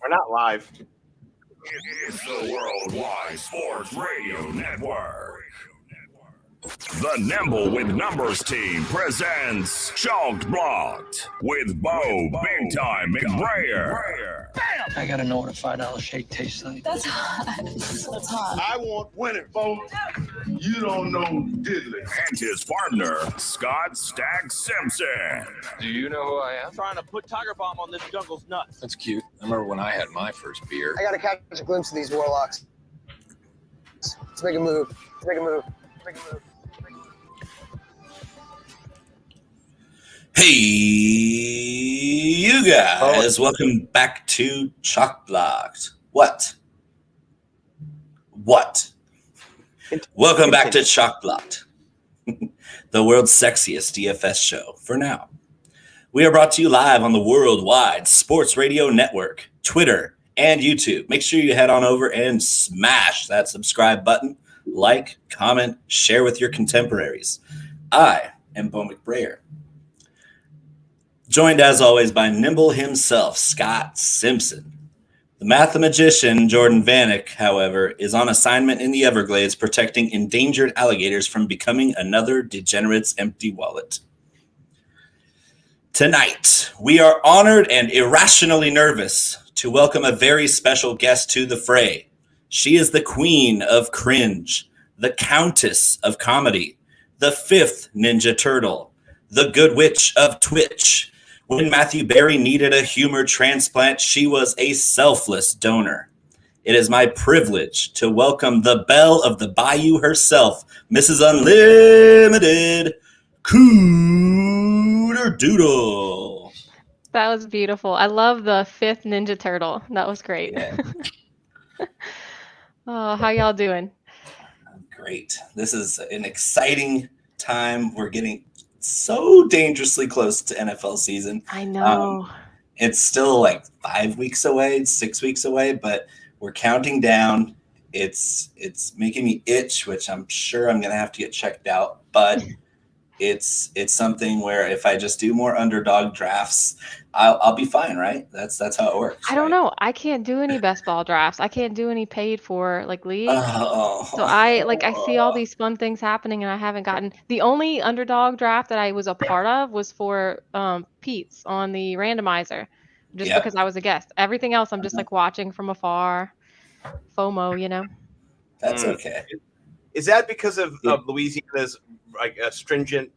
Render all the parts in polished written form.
We're not live. It's the Worldwide Sports Radio Network. The Nimble with Numbers team presents Chalked Blocked with Bo Big Time McBrayer. I gotta know what a $5 shake tastes like. That's hot. That's hot. I want winning, folks. You don't know diddly. And his partner, Scott Stag Simpson. Do you know who I am? Trying to put Tiger Bomb on this jungle's nuts. That's cute. I remember when I had my first beer. I gotta catch a glimpse of these warlocks. Let's make a move. Let's make a move. Let's make a move. Hey, you guys, welcome back to Chalk Blocked. What? Welcome back to Chalk Blocked, the world's sexiest DFS show for now. We are brought to you live on the Worldwide Sports Radio Network, Twitter, and YouTube. Make sure you head on over and smash that subscribe button, like, comment, share with your contemporaries. I am Bo McBrayer. Joined, as always, by Nimble himself, Scott Simpson. The mathematician, Jordan Vanek, however, is on assignment in the Everglades protecting endangered alligators from becoming another degenerate's empty wallet. Tonight, we are honored and irrationally nervous to welcome a very special guest to the fray. She is the queen of cringe, the countess of comedy, the fifth Ninja Turtle, the good witch of Twitch. When Matthew Berry needed a humor transplant, she was a selfless donor. It is my privilege to welcome the belle of the bayou herself, Mrs. Unlimited, Cooterdoodle. That was beautiful. I love the fifth Ninja Turtle. That was great. Yeah. Oh, how y'all doing? Great. This is an exciting time. We're getting so dangerously close to NFL season. I know. It's still like 5 weeks away, 6 weeks away, but we're counting down. It's making me itch, which I'm sure I'm gonna have to get checked out. But it's something where if I just do more underdog drafts, I'll be fine, right? That's how it works. I don't know. I can't do any best ball drafts. I can't do any paid for leagues. Oh. So I see all these fun things happening, and I haven't gotten. The only underdog draft that I was a part of was for Pete's on the randomizer, just because I was a guest. Everything else, I'm just like watching from afar. FOMO, you know. That's okay. Is that because of Louisiana's like stringent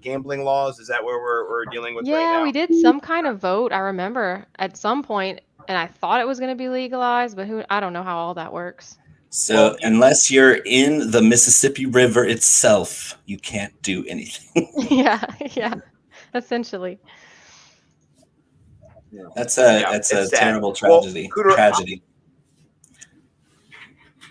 gambling laws? Is that where we're dealing with right now? Yeah, we did some kind of vote. I remember at some point, and I thought it was going to be legalized, but I don't know how all that works. So unless you're in the Mississippi River itself, you can't do anything. yeah, essentially. That's a terrible tragedy. Well, tragedy.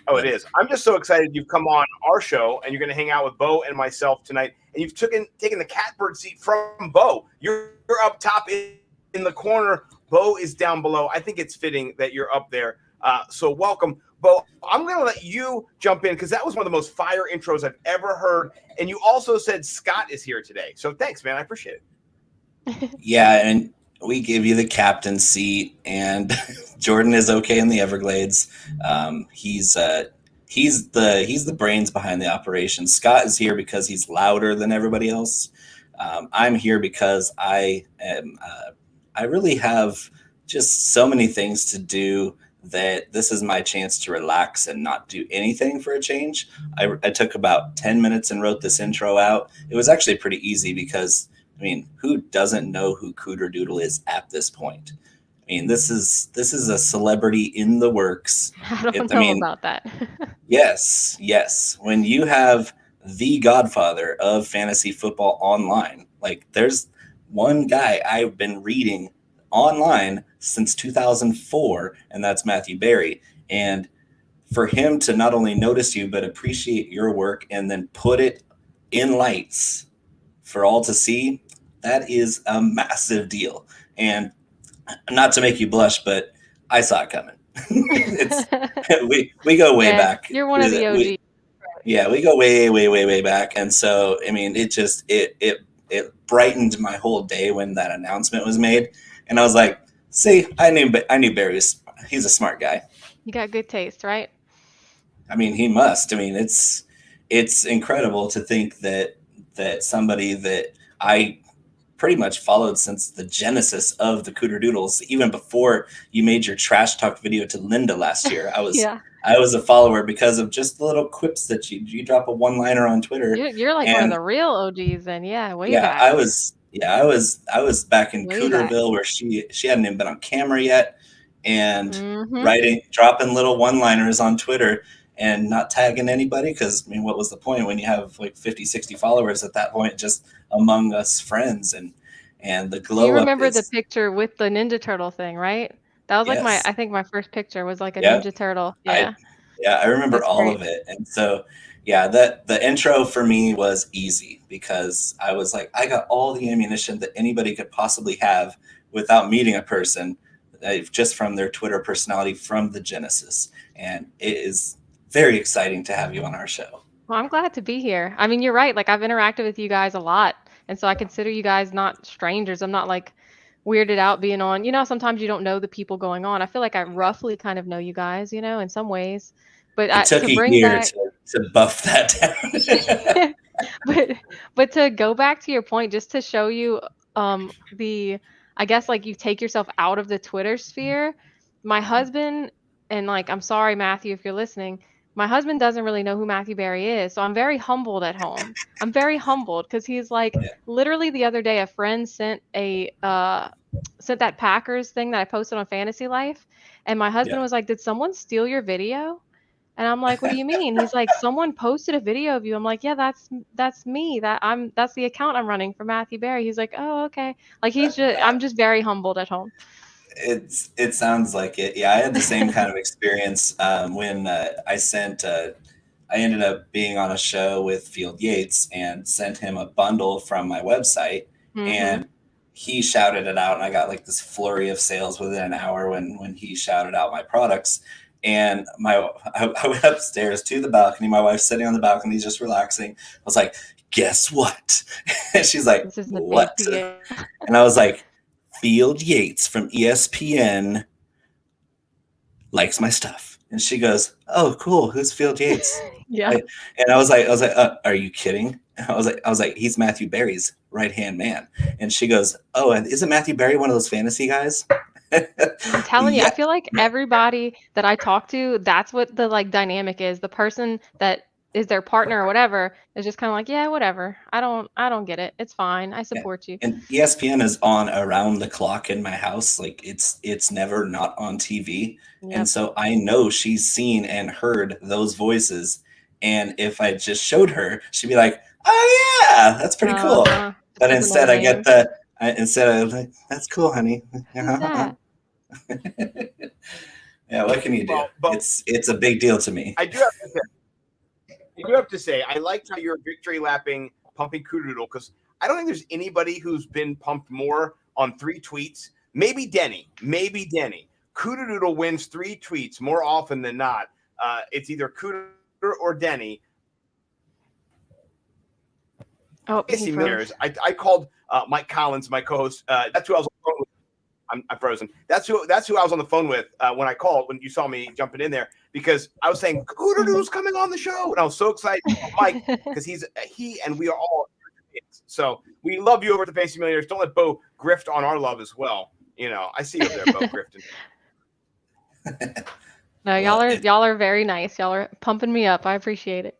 Oh, it is. I'm just so excited you've come on our show and you're going to hang out with Bo and myself tonight. And you've taken the catbird seat from Bo. You're up top in the corner. Bo is down below. I think it's fitting that you're up there. So welcome, Bo. I'm going to let you jump in because that was one of the most fire intros I've ever heard. And you also said Scott is here today. So thanks, man. I appreciate it. Yeah, and we give you the captain seat, and Jordan is okay in the Everglades. He's the brains behind the operation. Scott is here because he's louder than everybody else. I'm here because I really have just so many things to do that this is my chance to relax and not do anything for a change. I took about 10 minutes and wrote this intro out. It was actually pretty easy because I mean, who doesn't know who Cooterdoodle is at this point? I mean, this is a celebrity in the works. I don't know about that. Yes. When you have the godfather of fantasy football online, like there's one guy I've been reading online since 2004, and that's Matthew Berry. And for him to not only notice you, but appreciate your work and then put it in lights for all to see, that is a massive deal. And not to make you blush, but I saw it coming. we go way back. You're one of the OGs. We go way back. And so, I mean, it brightened my whole day when that announcement was made. And I was like, See, I knew Barry's. He's a smart guy. You got good taste, right? I mean, he must. I mean, it's incredible to think that somebody that I pretty much followed since the genesis of the Cooterdoodles, even before you made your trash talk video to Linda last year. Yeah. I was a follower because of just the little quips that you drop a one-liner on Twitter. You're like one of the real OGs then. Yeah, way back. I was back in Way Cooterville where she hadn't even been on camera yet, and Mhm. dropping little one-liners on Twitter and not tagging anybody, because I mean, what was the point when you have like 50, 60 followers at that point, just among us friends, and the glow You up remember the is picture with the Ninja Turtle thing, right? That was like yes. I think my first picture was like a Yeah. Ninja Turtle. Yeah. I remember That's all great. of it. And so, yeah, the intro for me was easy because I was like, I got all the ammunition that anybody could possibly have without meeting a person, just from their Twitter personality from the Genesis. And it is very exciting to have you on our show. Well, I'm glad to be here. I mean, you're right. Like I've interacted with you guys a lot, and so I consider you guys not strangers. I'm not like weirded out being on. Sometimes you don't know the people going on. I feel like I roughly kind of know you guys, in some ways. But It took to a bring year back, to buff that down. but to go back to your point, just to show you I guess like you take yourself out of the Twitter sphere. My husband, and like I'm sorry, Matthew, if you're listening, my husband doesn't really know who Matthew Berry is, so I'm very humbled at home. I'm very humbled because he's like literally the other day a friend sent that Packers thing that I posted on Fantasy Life, and my husband was like, "Did someone steal your video?" And I'm like, "What do you mean?" He's like, "Someone posted a video of you." I'm like, "Yeah, that's me. That's the account I'm running for Matthew Berry." He's like, "Oh, okay." Like I'm just very humbled at home. It sounds like it. Yeah, I had the same kind of experience when I ended up being on a show with Field Yates and sent him a bundle from my website, and he shouted it out, and I got like this flurry of sales within an hour when he shouted out my products. And I went upstairs to the balcony. My wife's sitting on the balcony, just relaxing. I was like, "Guess what?" And she's like, This is a "What?" big deal. And I was like, "Field Yates from ESPN likes my stuff." And she goes, "Oh, cool. Who's Field Yates?" Yeah. And I was like, "Are you kidding?" I was like, "He's Matthew Berry's right-hand man." And she goes, "Oh, and isn't Matthew Berry one of those fantasy guys?" I'm telling you, Yeah. I feel like everybody that I talk to, that's what the like dynamic is. The person that is their partner or whatever is just kind of like, "Yeah, whatever. I don't get it. It's fine. I support you." And ESPN is on around the clock in my house. Like it's never not on TV. Yep. And so I know she's seen and heard those voices. And if I just showed her, she'd be like, "Oh yeah, that's pretty cool." Uh-huh. But Just instead the I get name. instead of like, "That's cool, honey." Who's that? Yeah, what can you do? Well, but- It's a big deal to me. I do have to say, I liked how you're victory lapping pumping Cooterdoodle, because I don't think there's anybody who's been pumped more on 3 tweets. Maybe Denny. Cooterdoodle wins 3 tweets more often than not. It's either Cooter or Denny. Oh, he froze. I called Mike Collins, my co-host. That's who I was on the phone with. I'm frozen. That's who I was on the phone with when I called, when you saw me jumping in there, because I was saying Cooterdoodle's coming on the show, and I was so excited for Mike because he and we are all fans. So we love you over at the Fantasy Millionaires. Don't let Bo grift on our love as well. I see you over there, Bo, grifting. No, y'all are very nice. Y'all are pumping me up. I appreciate it.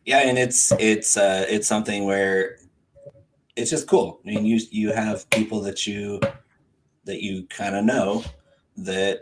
Yeah, and it's something where it's just cool. I mean, you have people that you kind of know that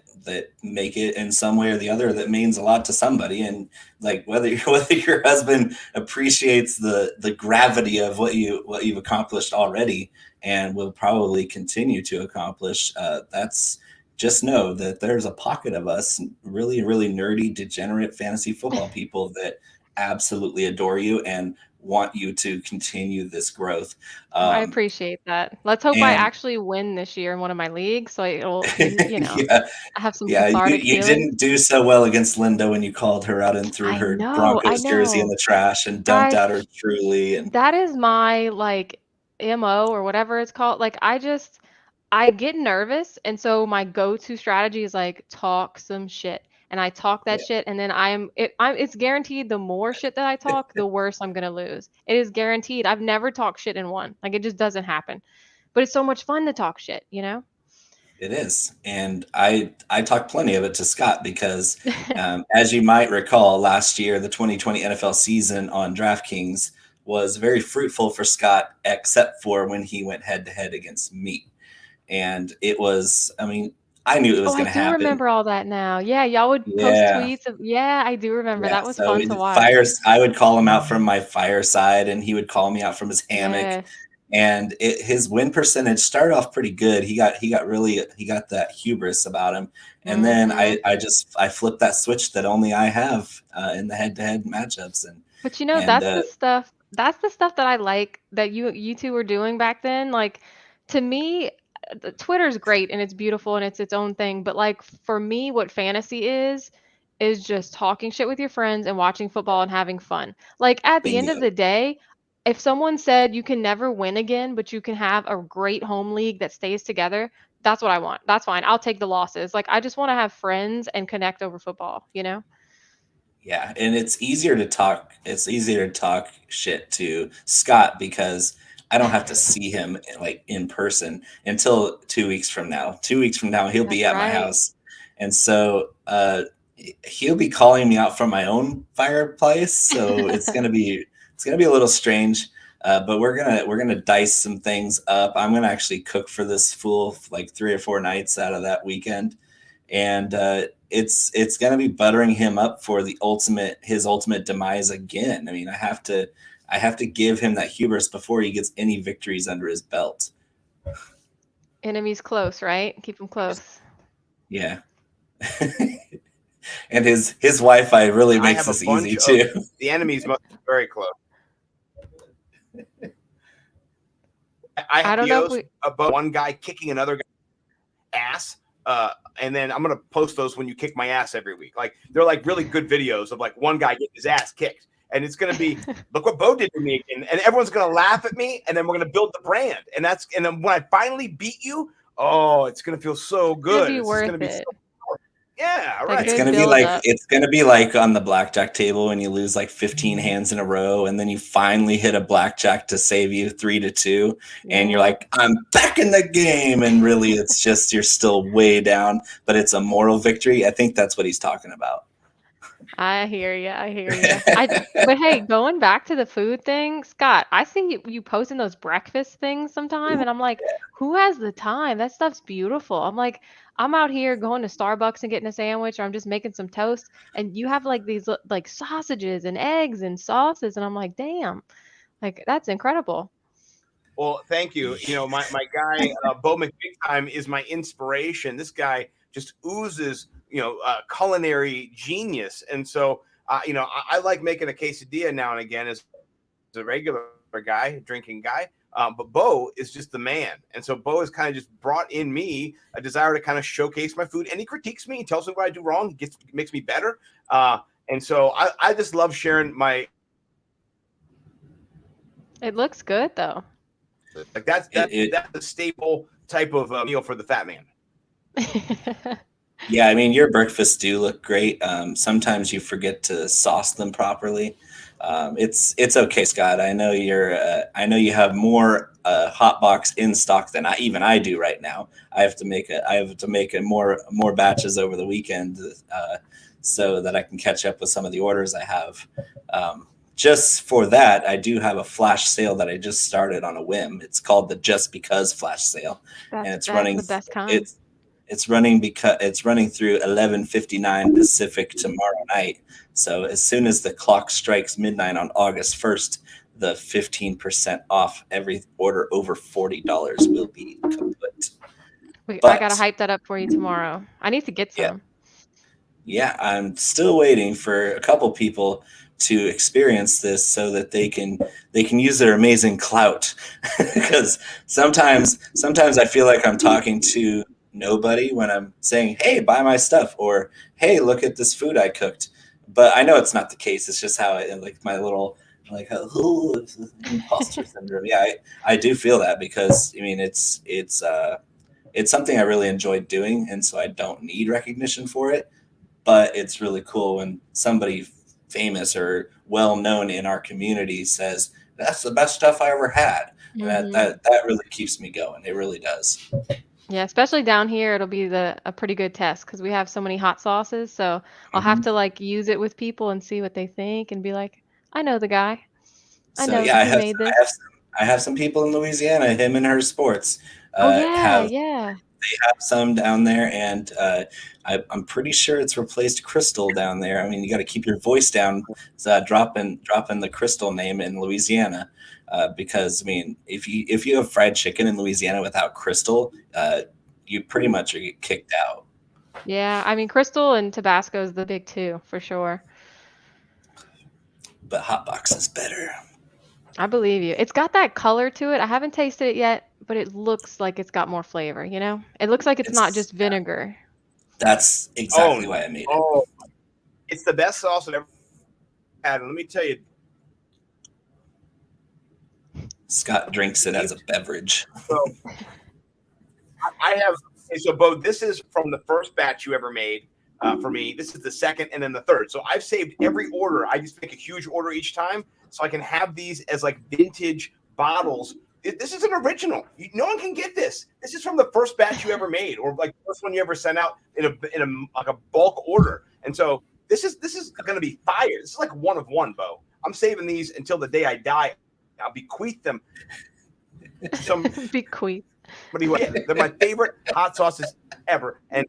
make it in some way or the other that means a lot to somebody, and like whether your husband appreciates the gravity of what you've accomplished already and will probably continue to accomplish, that's just know that there's a pocket of us really, really nerdy, degenerate fantasy football people that absolutely adore you and want you to continue this growth. I appreciate that. Let's hope I actually win this year in one of my leagues, so it'll, I have some cathartic you feelings. didn't do so well against Linda when you called her out and threw her Broncos jersey in the trash and dumped out her Truly. And that is my like MO or whatever it's called. Like I I get nervous, and so my go-to strategy is like talk some shit. And I talk that Yeah. shit, and then it's guaranteed the more shit that I talk, the worse I'm gonna lose. It is guaranteed. I've never talked shit in one. Like, it just doesn't happen. But it's so much fun to talk shit, you know? It is, and I talked plenty of it to Scott because, as you might recall, last year the 2020 NFL season on DraftKings was very fruitful for Scott, except for when he went head to head against me, and it was. I mean, I knew it was Oh, I going to do happen. remember all that now. Yeah, y'all would post Yeah, tweets of, yeah, I do remember. yeah. That was So fun to watch. fires. I would call him out from my fireside, and he would call me out from his hammock. Yes. And his win percentage started off pretty good. He got that hubris about him, and then Mhm. I flipped that switch that only I have in the head to head matchups, But you know, and that's the stuff that I like that you two were doing back then. Like, to me, Twitter's great and it's beautiful and it's its own thing, but like for me what fantasy is just talking shit with your friends and watching football and having fun. Like, at the end of bingo. the day, if someone said you can never win again, but you can have a great home league that stays together, that's what I want. That's fine. I'll take the losses. Like, I just want to have friends and connect over football, you know? Yeah, and it's easier to talk. It's easier to talk shit to Scott because I don't have to see him like in person until 2 weeks from now. 2 weeks from now, he'll be That's at my right. house, and so he'll be calling me out from my own fireplace. So it's gonna be a little strange. But we're gonna dice some things up. I'm gonna actually cook for this fool like 3 or 4 nights out of that weekend, and it's gonna be buttering him up for his ultimate demise again. I mean, I have to give him that hubris before he gets any victories under his belt. Enemies close, right? Keep them close. Yeah. And his Wi-Fi really I makes have a this bunch easy of too. the enemies must be very close. I I have don't know if videos we about one guy kicking another guy's ass. And then I'm gonna post those when you kick my ass every week. Like, they're like really good videos of like one guy getting his ass kicked. And it's gonna be, look what Bo did to me again. And everyone's gonna laugh at me, and then we're gonna build the brand. And then when I finally beat you, oh, it's gonna feel so It's gonna good. be It's just gonna worth be it. yeah, A right. It's good gonna be build like up. it's gonna be like on the blackjack table when you lose like 15 hands in a row, and then you finally hit a blackjack to save you 3-2, and you're Yeah. like, I'm back in the game, and really it's just you're still way down, but it's a moral victory. I think that's what he's talking about. I hear you. I hear you. But hey, going back to the food thing, Scott, I see you posting those breakfast things sometime, and I'm like, who has the time? That stuff's beautiful. I'm like, I'm out here going to Starbucks and getting a sandwich, or I'm just making some toast, and you have like these like sausages and eggs and sauces, and I'm like, damn, like that's incredible. Well, thank you. You know, my guy Bo McBigtime is my inspiration. This guy just oozes, culinary genius, and so I like making a quesadilla now and again as a regular guy, drinking guy. But Bo is just the man, and so Bo has kind of just brought in me a desire to kind of showcase my food, and he critiques me, he tells me what I do wrong, he makes me better, and so I just love sharing my. It looks good though. Like that's It a staple type of meal for the fat man. Yeah, I mean, your breakfasts do look great. Sometimes you forget to sauce them properly. It's okay, Scott. I know you have more hot box in stock than I do right now. I have to make more batches over the weekend so that I can catch up with some of the orders I have. Just for that, I do have a flash sale that I just started on a whim. It's called the Just Because flash sale, and it's That's running. the best kind. It's running through 11:59 Pacific tomorrow night. So as soon as the clock strikes midnight on August 1st, the 15% off every order over $40 will be kaput. I gotta But hype that up for you tomorrow. I need to get yeah, some. yeah, I'm still waiting for a couple people to experience this so that they can use their amazing clout. Because sometimes I feel like I'm talking to nobody when I'm saying, "Hey, buy my stuff," or "Hey, look at this food I cooked." But I know it's not the case. It's just how like my little like imposter syndrome. Yeah, I do feel that because I mean it's it's something I really enjoyed doing, and so I don't need recognition for it. But it's really cool when somebody famous or well known in our community says that's the best stuff I ever had. And that really keeps me going. It really does. Yeah, especially down here, it'll be a pretty good test because we have so many hot sauces. So I'll have to like use it with people and see what they think and be like, I know the guy. I So know yeah, who made this. I have some people in Louisiana, him and her sports, Oh yeah, have yeah. they have some down there, and I'm pretty sure it's replaced Crystal down there. I mean, you got to keep your voice down, dropping the Crystal name in Louisiana, because I mean, if you have fried chicken in Louisiana without Crystal, you pretty much get kicked out. Yeah, I mean, Crystal and Tabasco is the big two for sure. But Hot Box is better. I believe you. It's got that color to it. I haven't tasted it yet, but it looks like it's got more flavor, you know? It looks like it's not just vinegar. That's exactly why I made it. Oh, it's the best sauce I've ever had. And let me tell you, Scott drinks it as a beverage. So I have. So, Bo, this is from the first batch you ever made. For me, this is the second and then the third. So I've saved every order. I just make a huge order each time, so I can have these as like vintage bottles. This is an original. No one can get this. This is from the first batch you ever made, or like the first one you ever sent out in a like a bulk order. And so this is going to be fire. This is like one of one, Bo. I'm saving these until the day I die. I'll bequeath them. Bequeath. They're my favorite hot sauces ever. And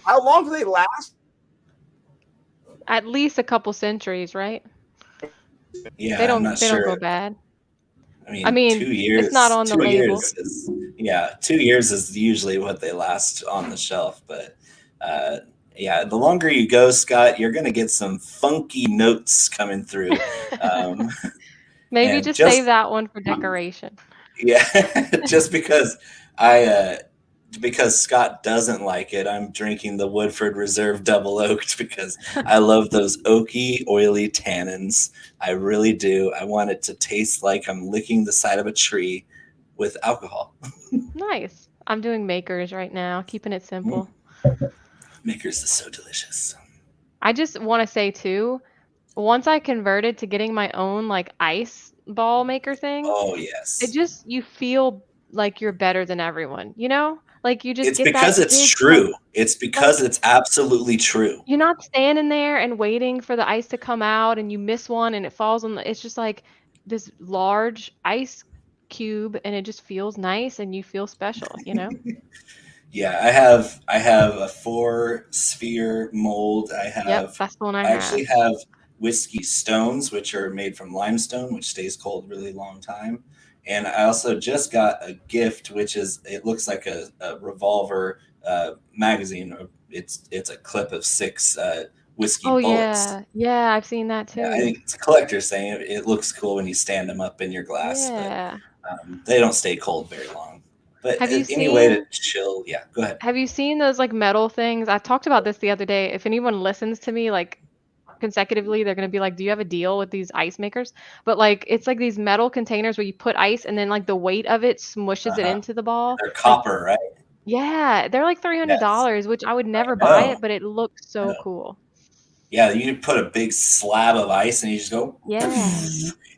how long do they last? At least a couple centuries, right? Yeah, they don't sure. go bad. I mean, 2 years. It's not on the label. 2 years is usually what they last on the shelf. But yeah, the longer you go, Scott, you're going to get some funky notes coming through. Maybe just save that one for decoration. Yeah, just because because Scott doesn't like it, I'm drinking the Woodford Reserve Double Oaked because I love those oaky, oily tannins. I really do. I want it to taste like I'm licking the side of a tree with alcohol. Nice. I'm doing Makers right now, keeping it simple. Makers is so delicious. I just want to say too, once I converted to getting my own like ice ball maker thing. Oh yes. You feel like you're better than everyone, you know? Like you just it's because it's true. It's because it's absolutely true. You're not standing there and waiting for the ice to come out and you miss one and it falls on it's just like this large ice cube and it just feels nice and you feel special, you know? Yeah, I have a 4-sphere mold. Yep, that's the one I actually have whiskey stones, which are made from limestone, which stays cold a really long time. And I also just got a gift, which it looks like a revolver magazine. It's a clip of 6 whiskey bullets. Yeah, I've seen that too. Yeah, I think it's a collector's thing. It looks cool when you stand them up in your glass. Yeah. But they don't stay cold very long. But way to chill. Yeah, go ahead. Have you seen those like metal things? I talked about this the other day. If anyone listens to me like consecutively, they're going to be like, do you have a deal with these ice makers? But like it's like these metal containers where you put ice and then like the weight of it smushes it into the ball. They're copper, right? Yeah, they're like $300, which I would never buy it, but it looks so cool. Yeah, you put a big slab of ice and you just go,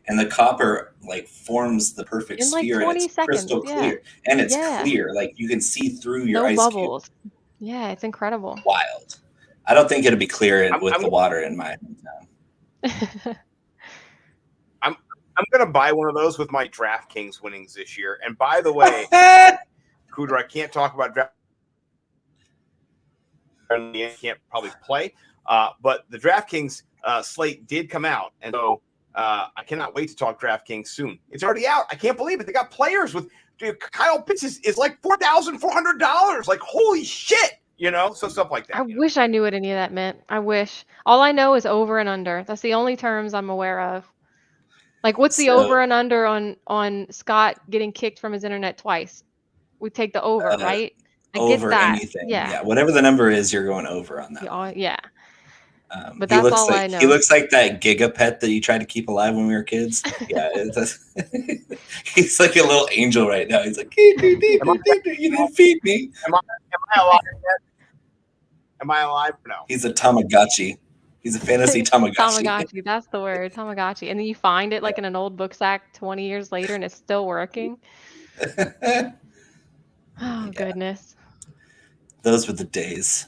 and the copper like forms the perfect in sphere. Like 20 and it's seconds, crystal clear, and it's clear, like you can see through your ice bubbles. Cube. Yeah, it's incredible. Wild. I don't think it'll be clear with the water in my hometown. I'm gonna buy one of those with my DraftKings winnings this year. And by the way, Cooter, I can't talk about draft. Can't probably play, but the DraftKings slate did come out, and so I cannot wait to talk DraftKings soon. It's already out. I can't believe it. They got players with Kyle Pitts is like $4,400. Like holy shit. You know, so stuff like that. I wish I knew what any of that meant. I wish. All I know is over and under. That's the only terms I'm aware of. Like, what's the over and under on Scott getting kicked from his internet twice? We take the over, right? I over get that. Anything. Yeah. Whatever the number is, you're going over on that. Yeah. But He that's looks all I like know. he looks like that Gigapet that you tried to keep alive when we were kids. Yeah, he's like a little angel right now. He's like, you didn't feed me. Am I alive yet? Am I alive or no? He's a Tamagotchi. He's a fantasy Tamagotchi. Tamagotchi, that's the word, Tamagotchi. And then you find it like in an old book sack 20 years later and it's still working. Oh, goodness. Those were the days.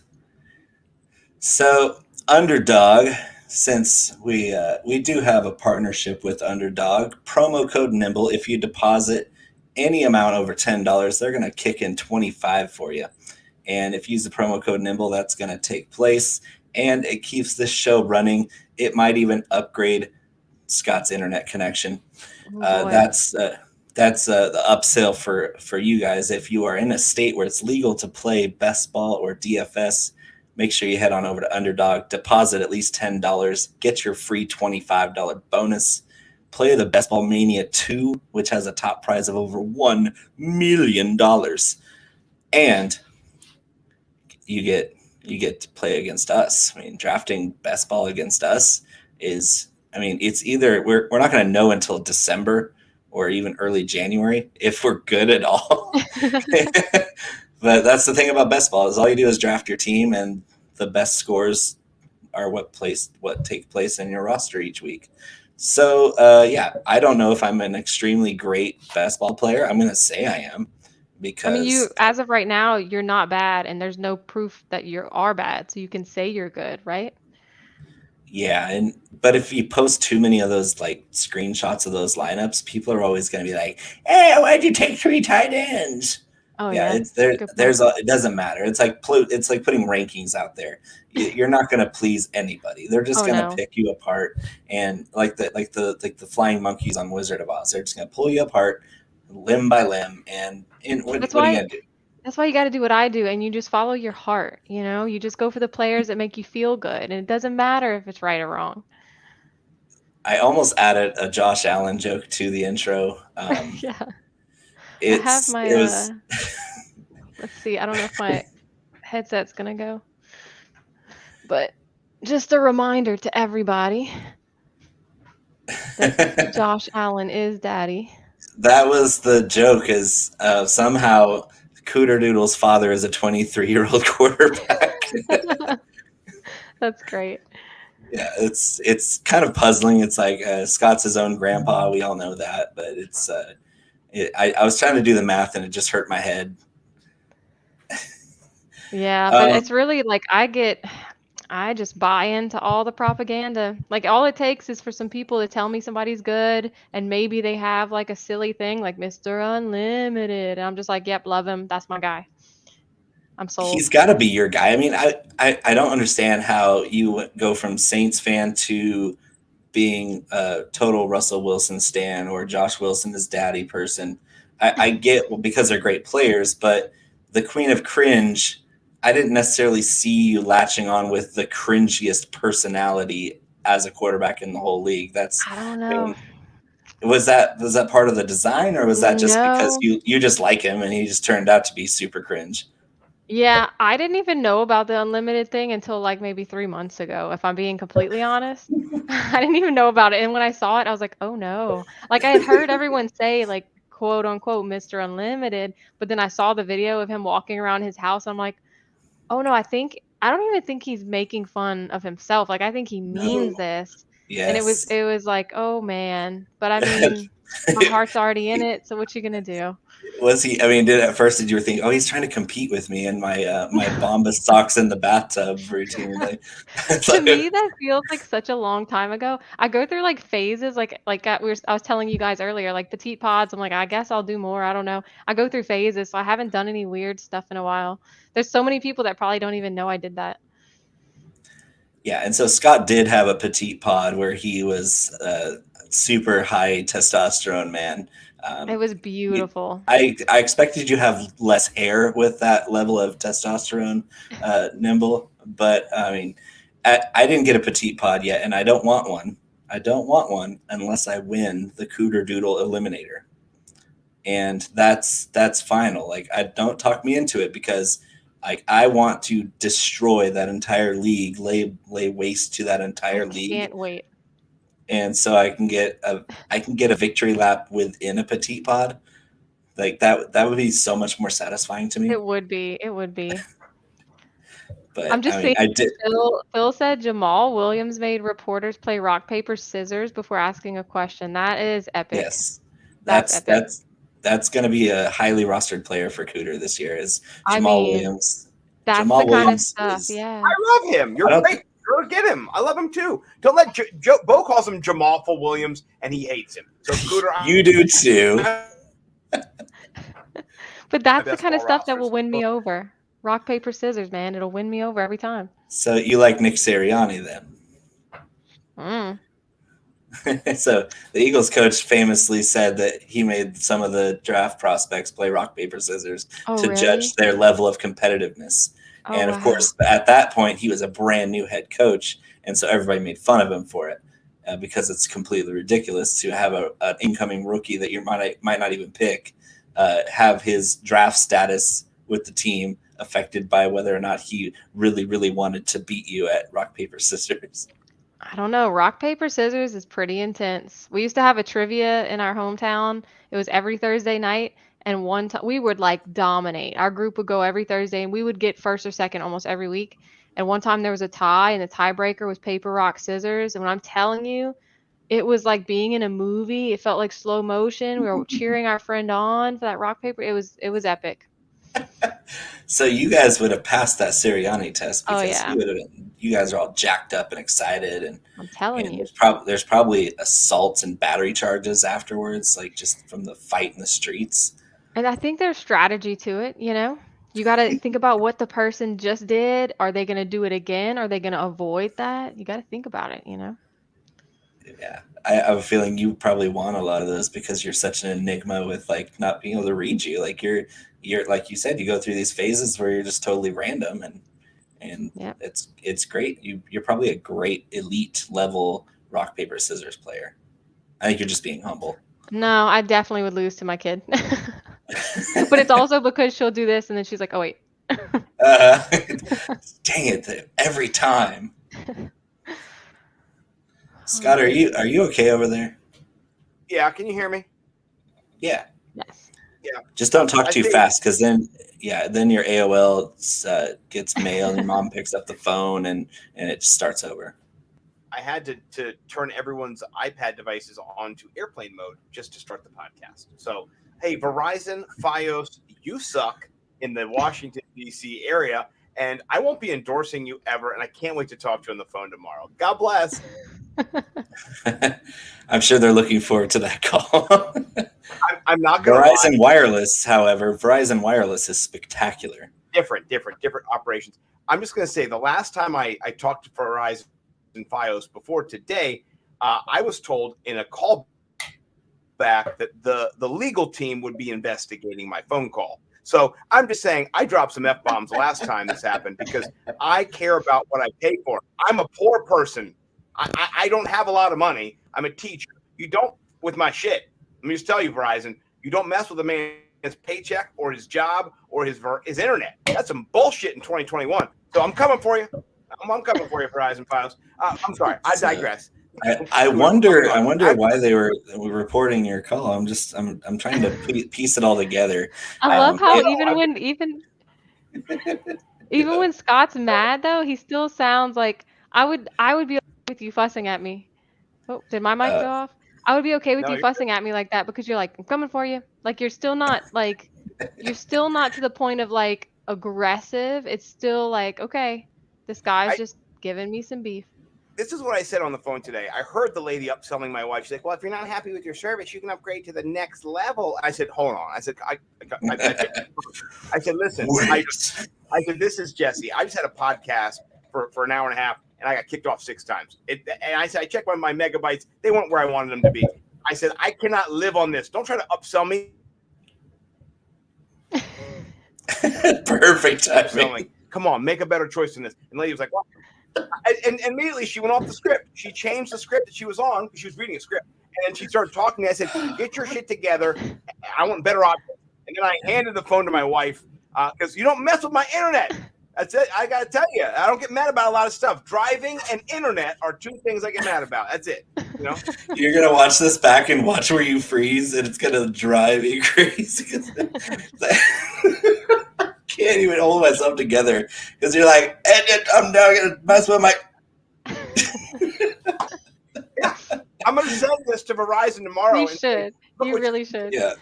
So Underdog, since we do have a partnership with Underdog, promo code Nimble. If you deposit any amount over $10, they're going to kick in $25 for you. And if you use the promo code Nimble, that's going to take place, and it keeps this show running. It might even upgrade Scott's internet connection. That's the upsell for you guys. If you are in a state where it's legal to play best ball or DFS, make sure you head on over to Underdog, deposit at least $10, get your free $25 bonus. Play the Best Ball Mania 2, which has a top prize of over $1 million. And you get to play against us. I mean, drafting best ball against us is, I mean, it's either we're not going to know until December or even early January if we're good at all. But that's the thing about best ball is all you do is draft your team, and the best scores are what take place in your roster each week. So I don't know if I'm an extremely great best ball player. I'm going to say I am. Because I mean, you, as of right now, you're not bad, and there's no proof that you are bad, so you can say you're good, right? Yeah, but if you post too many of those like screenshots of those lineups, people are always going to be like, "Hey, why'd you take 3 tight ends?" Oh yeah, yeah. it's there. It doesn't matter. It's like putting rankings out there. You're not going to please anybody. They're just going to pick you apart, and like the flying monkeys on Wizard of Oz, they're just going to pull you apart limb by limb, and what are you gonna do? That's why you got to do what I do, and you just follow your heart. You just go for the players that make you feel good, and it doesn't matter if it's right or wrong. I almost added a Josh Allen joke to the intro. Yeah, I have my. Let's see. I don't know if my headset's gonna go, but just a reminder to everybody that Josh Allen is daddy. That was the joke, is somehow Cooterdoodle's father is a 23-year-old quarterback. That's great. Yeah, it's kind of puzzling. It's like Scott's his own grandpa. We all know that, but it's I was trying to do the math and it just hurt my head. Yeah, but it's really like I just buy into all the propaganda. Like all it takes is for some people to tell me somebody's good, and maybe they have like a silly thing like Mr. Unlimited, and I'm just like, yep, love him. That's my guy. I'm sold. He's got to be your guy. I mean, I don't understand how you go from Saints fan to being a total Russell Wilson stan or Josh Wilson is daddy person. I get because they're great players, but the Queen of Cringe, I didn't necessarily see you latching on with the cringiest personality as a quarterback in the whole league. I don't know. Was that part of the design, or was that just because No. you just like him and he just turned out to be super cringe? Yeah, I didn't even know about the unlimited thing until like maybe 3 months ago, if I'm being completely honest. I didn't even know about it. And when I saw it, I was like, oh no. Like I had heard everyone say like quote unquote Mr. Unlimited, but then I saw the video of him walking around his house. And I'm like, oh no, I don't even think he's making fun of himself. Like I think he means this. Yes. And it was like, oh man. But I mean, my heart's already in it, so what you gonna do? Was he? I mean, at first did you think, oh, he's trying to compete with me in my my Bombas socks in the bathtub routine? To me, that feels like such a long time ago. I go through like phases, I was telling you guys earlier, like petite pods. I'm like, I guess I'll do more. I don't know. I go through phases, so I haven't done any weird stuff in a while. There's so many people that probably don't even know I did that. Yeah, and so Scott did have a petite pod where he was a super high testosterone man. It was beautiful. I expected you to have less hair with that level of testosterone, Nimble. But I mean, I didn't get a petite pod yet, and I don't want one. I don't want one unless I win the Cooterdoodle Eliminator, and that's final. Like, don't talk me into it, because Like, I want to destroy that entire league, lay waste to that entire league. Can't wait. And so I can get a victory lap within a petite pod. Like that would be so much more satisfying to me. It would be. But I'm just I mean, saying. I did. Phil said Jamal Williams made reporters play rock paper scissors before asking a question. That is epic. Yes, That's epic. that's going to be a highly rostered player for Cooter this year. Is I Jamal mean, Williams? That's Jamal the kind of Williams stuff. is- Yeah. I love him. You're great. Go get him. I love him too. Don't let Bo calls him Jamal Williams, and he hates him. So Cooter, You do too. But that's the best kind of ball stuff that will rosters. win me over. Rock, paper, scissors, man. It'll win me over every time. So you like Nick Sirianni then? So the Eagles coach famously said that he made some of the draft prospects play rock, paper, scissors to judge their level of competitiveness. And of course, at that point, he was a brand new head coach. And so everybody made fun of him for it because it's completely ridiculous to have an incoming rookie that you might not even pick have his draft status with the team affected by whether or not he really, really wanted to beat you at rock, paper, scissors. I don't know. Rock, paper, scissors is pretty intense. We used to have a trivia in our hometown. It was every Thursday night. And one time we would like dominate. Our group would go every Thursday and we would get first or second almost every week. And one time there was a tie and the tiebreaker was paper, rock, scissors. And when I'm telling you, it was like being in a movie. It felt like slow motion. We were cheering our friend on for that rock, paper. It was epic. So you guys would have passed that Sirianni test because yeah. You guys are all jacked up and excited, and I'm telling you, there's probably assaults and battery charges afterwards, like just from the fight in the streets. And I think there's strategy to it. You know, you got to think about what the person just did. Are they going to do it again? Are they going to avoid that? You got to think about it. You know. Yeah, I have a feeling you probably won a lot of those because you're such an enigma with like not being able to read you. Like you're like you said, you go through these phases where you're just totally random and yep. it's great. You're probably a great elite level rock, paper, scissors player. I think you're just being humble. No, I definitely would lose to my kid. But it's also because she'll do this and then she's like, oh wait. Dang it, every time. Scott, are you okay over there? Yeah, can you hear me? Yeah. Yes. Yeah. Just don't talk too fast because then your AOL gets mail and your mom picks up the phone and it just starts over. I had to turn everyone's iPad devices onto airplane mode just to start the podcast. So, hey, Verizon, Fios, you suck in the Washington, D.C. area, and I won't be endorsing you ever, and I can't wait to talk to you on the phone tomorrow. God bless. I'm sure they're looking forward to that call. I'm not going to Verizon Wireless, however, Verizon Wireless is spectacular. Different operations. I'm just going to say the last time I talked to Verizon and Fios before today, I was told in a call back that the legal team would be investigating my phone call. So I'm just saying I dropped some F-bombs last time this happened because I care about what I pay for. I'm a poor person. I don't have a lot of money. I'm a teacher. You don't with my shit. Let me just tell you, Verizon, you don't mess with a man's paycheck or his job or his internet. That's some bullshit in 2021. So I'm coming for you. I'm coming for you, Verizon Files. I'm sorry. I digress. I wonder why they were reporting your call. I'm trying to piece it all together. I love how even when Scott's mad though, he still sounds like I would be okay with you fussing at me. Oh, did my mic go off? I would be okay with you fussing at me like that because you're like, I'm coming for you. Like you're still not to the point of like aggressive. It's still like, okay, this guy's just giving me some beef. This is what I said on the phone today. I heard the lady upselling my wife. She's like, well, if you're not happy with your service, you can upgrade to the next level. I said, hold on. I said, I said, listen, I said, this is Jesse. I just had a podcast for an hour and a half, and I got kicked off 6 times. And I said, I checked my megabytes. They weren't where I wanted them to be. I said, I cannot live on this. Don't try to upsell me. Perfect timing. Come on, make a better choice than this. And the lady was like, well, and immediately she went off the script. She changed the script that she was on because she was reading a script. And then she started talking to me. I said, get your shit together. I want better options. And then I handed the phone to my wife. because you don't mess with my internet. That's it. I gotta tell you, I don't get mad about a lot of stuff. Driving and internet are two things I get mad about. That's it. You know, You're gonna watch this back and watch where you freeze, and it's gonna drive you crazy. I can't even hold myself together because you're like, I'm now gonna mess with my. I'm gonna send this to Verizon tomorrow. You should. You really should. Yeah.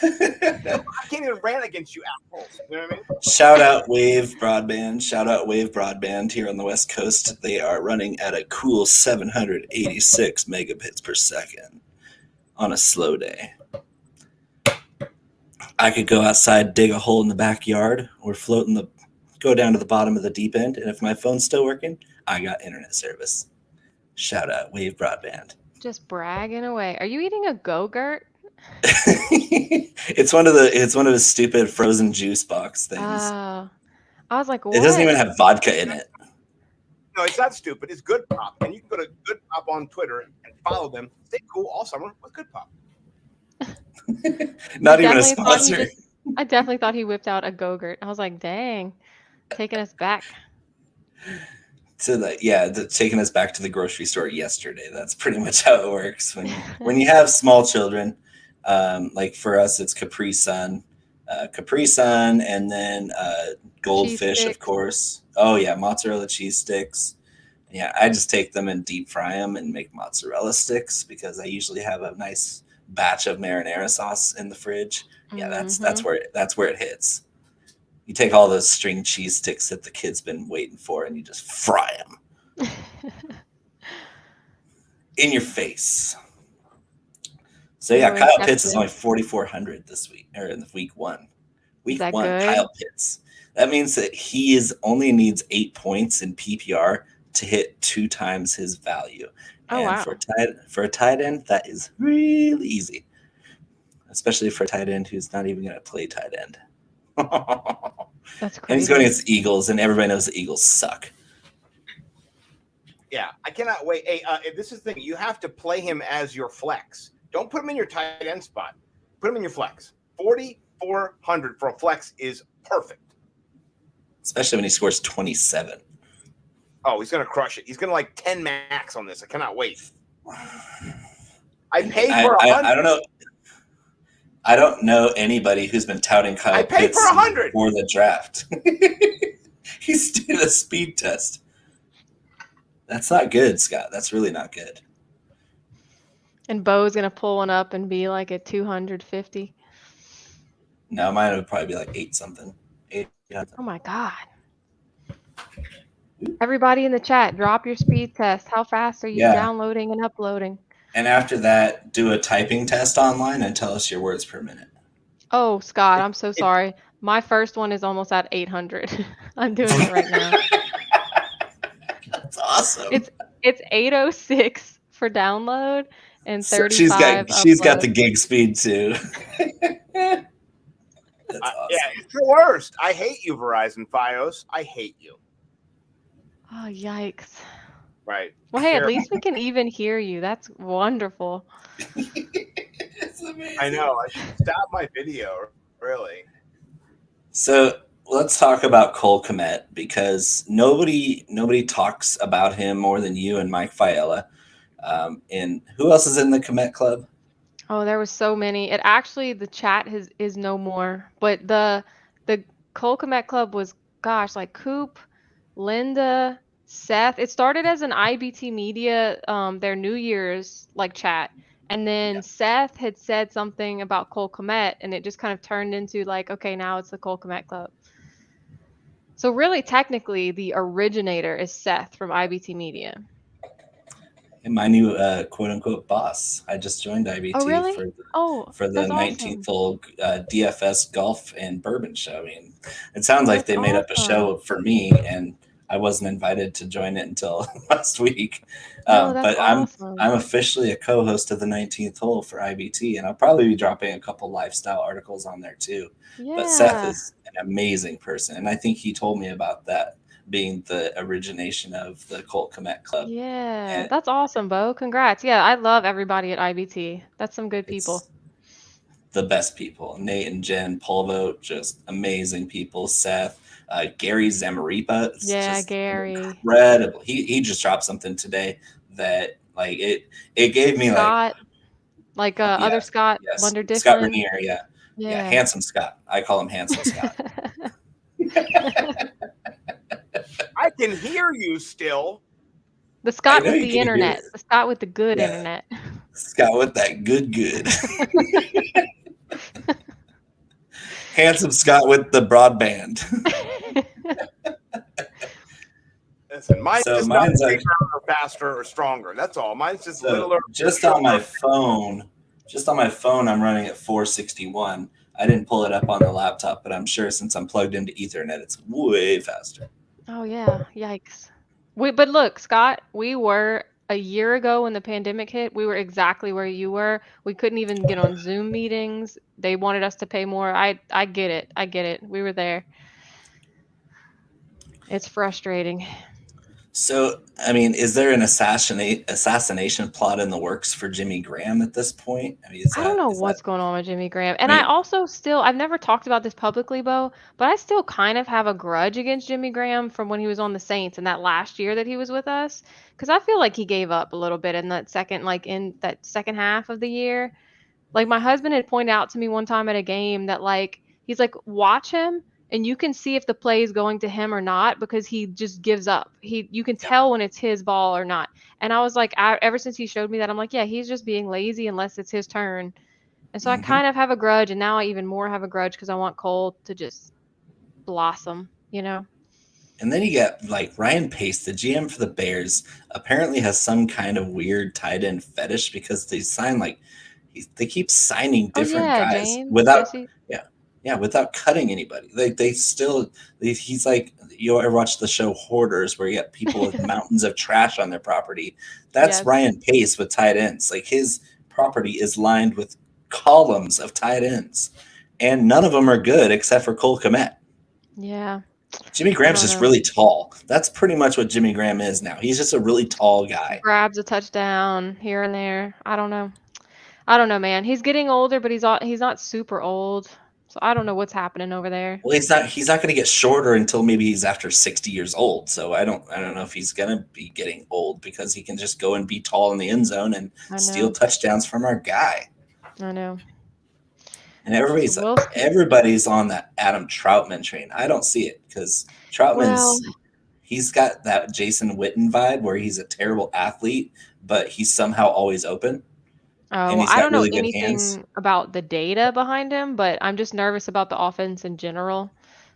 I can't even rant against you assholes. You know what I mean? Shout out Wave Broadband. Shout out Wave Broadband here on the West Coast. They are running at a cool 786 megabits per second on a slow day. I could go outside, dig a hole in the backyard, or go down to the bottom of the deep end, and if my phone's still working, I got internet service. Shout out Wave Broadband. Just bragging away. Are you eating a Go-Gurt? It's one of the stupid frozen juice box things. Oh, I was like, what? It doesn't even have vodka in it. No, it's not stupid. It's Good Pop, and you can go to Good Pop on Twitter and follow them. Stay cool all summer with Good Pop. Not even a sponsor. I definitely thought he whipped out a Go-Gurt. I was like, dang, taking us back. Taking us back to the grocery store yesterday. That's pretty much how it works when you have small children. Like for us, it's Capri Sun, and then Goldfish, of course. Oh yeah, mozzarella cheese sticks. Yeah, I just take them and deep fry them and make mozzarella sticks because I usually have a nice batch of marinara sauce in the fridge. Yeah, that's where it hits. You take all those string cheese sticks that the kid's been waiting for, and you just fry them in your face. So yeah, Kyle Pitts is only 4,400 this week, or in week one. Week one, good? Kyle Pitts. That means that he only needs 8 points in PPR to hit 2 times his value. Oh, wow. For a tight end, that is really easy, especially for a tight end who's not even going to play tight end. That's crazy. And he's going against the Eagles, and everybody knows the Eagles suck. Yeah, I cannot wait. Hey, this is the thing. You have to play him as your flex. Don't put him in your tight end spot. Put him in your flex. 4,400 for a flex is perfect. Especially when he scores 27. Oh, he's going to crush it. He's going to like 10 max on this. I cannot wait. I paid for 100. I don't know. I don't know anybody who's been touting Kyle Pitts for 100 for the draft. He's doing a speed test. That's not good, Scott. That's really not good. And Bo's gonna pull one up and be like at 250. No, mine would probably be like 8-something. 800. Oh my god! Everybody in the chat, drop your speed test. How fast are you downloading and uploading? And after that, do a typing test online and tell us your words per minute. Oh, Scott, I'm so sorry. My first one is almost at 800. I'm doing it right now. That's awesome. It's 806 for download and 35. She's got the gig speed too. That's awesome. Yeah, it's the worst. I hate you, Verizon Fios. I hate you. Oh, yikes. Right. Well, hey, at least we can even hear you. That's wonderful. It's amazing. I know. I should stop my video, really. So let's talk about Cole Kmet because nobody talks about him more than you and Mike Fiella. And who else is in the Kmet Club? Oh, there was so many. It actually, the chat is no more. But the Cole Kmet Club was, gosh, like Coop, Linda, Seth. It started as an IBT Media, their New Year's like chat. And then Seth had said something about Cole Kmet, and it just kind of turned into like, okay, now it's the Cole Kmet Club. So really, technically, the originator is Seth from IBT Media. And my new quote-unquote boss. I just joined IBT for the 19th hole DFS golf and bourbon show. I mean, it sounds like they made up a show for me, and I wasn't invited to join it until last week. But I'm officially a co-host of the 19th hole for IBT, and I'll probably be dropping a couple lifestyle articles on there too. Yeah. But Seth is an amazing person, and I think he told me about that being the origination of the Cole Kmet Club. Yeah, that's awesome, Bo. Congrats. Yeah, I love everybody at IBT. That's some good people. the best people. Nate and Jen Polvo, just amazing people. Seth, Gary Zamaripa, it's Yeah, just Gary. incredible. He just dropped something today that like it gave me Scott, other yes, Scott, yes, Wonder Scott Difflin. Rainier, yeah, Yeah. handsome Scott. I call him handsome Scott. I can hear you still. The Scott know with you the can hear internet. it. The Scott with the good Yeah. internet. Scott with that good. Handsome Scott with the broadband. Listen, mine's So just not mine's bigger or faster or stronger. That's all. Mine's just littler. Just on my phone, I'm running at 461. I didn't pull it up on the laptop, but I'm sure since I'm plugged into Ethernet, it's way faster. Oh yeah, yikes. But look, Scott, we were a year ago when the pandemic hit, we were exactly where you were. We couldn't even get on Zoom meetings. They wanted us to pay more. I get it. I get it. We were there. It's frustrating. So, I mean, is there an assassination plot in the works for Jimmy Graham at this point? I mean, I don't know what's going on with Jimmy Graham. And I I mean- also I've never talked about this publicly, Bo, but I still kind of have a grudge against Jimmy Graham from when he was on the Saints and that last year that he was with us. Because I feel like he gave up a little bit in that second half of the year. Like my husband had pointed out to me one time at a game that he's like, watch him and you can see if the play is going to him or not because he just gives up. You can tell when it's his ball or not. And I was like, ever since he showed me that, I'm like, yeah, he's just being lazy unless it's his turn. And so I kind of have a grudge, and now I even more have a grudge because I want Cole to just blossom, you know? And then you get Ryan Pace, the GM for the Bears, apparently has some kind of weird tight end fetish because they they keep signing different guys James, without Jesse. without cutting anybody. He's like, you ever watch the show Hoarders where you got people with mountains of trash on their property? That's Yes. Ryan Pace with tight ends. Like his property is lined with columns of tight ends, and none of them are good except for Cole Kmet. Yeah. Jimmy Graham's just know. really tall. That's pretty much what Jimmy Graham is now. He's just a really tall guy. Grabs a touchdown here and there. I don't know, man. He's getting older, but he's not super old. So I don't know what's happening over there. Well, he's not going to get shorter until maybe he's after 60 years old. So I don't know if he's going to be getting old because he can just go and be tall in the end zone and steal touchdowns from our guy. I know. And everybody's on that Adam Troutman train. I don't see it because he's got that Jason Witten vibe where he's a terrible athlete, but he's somehow always open. Oh, I don't know anything about the data behind him, but I'm just nervous about the offense in general.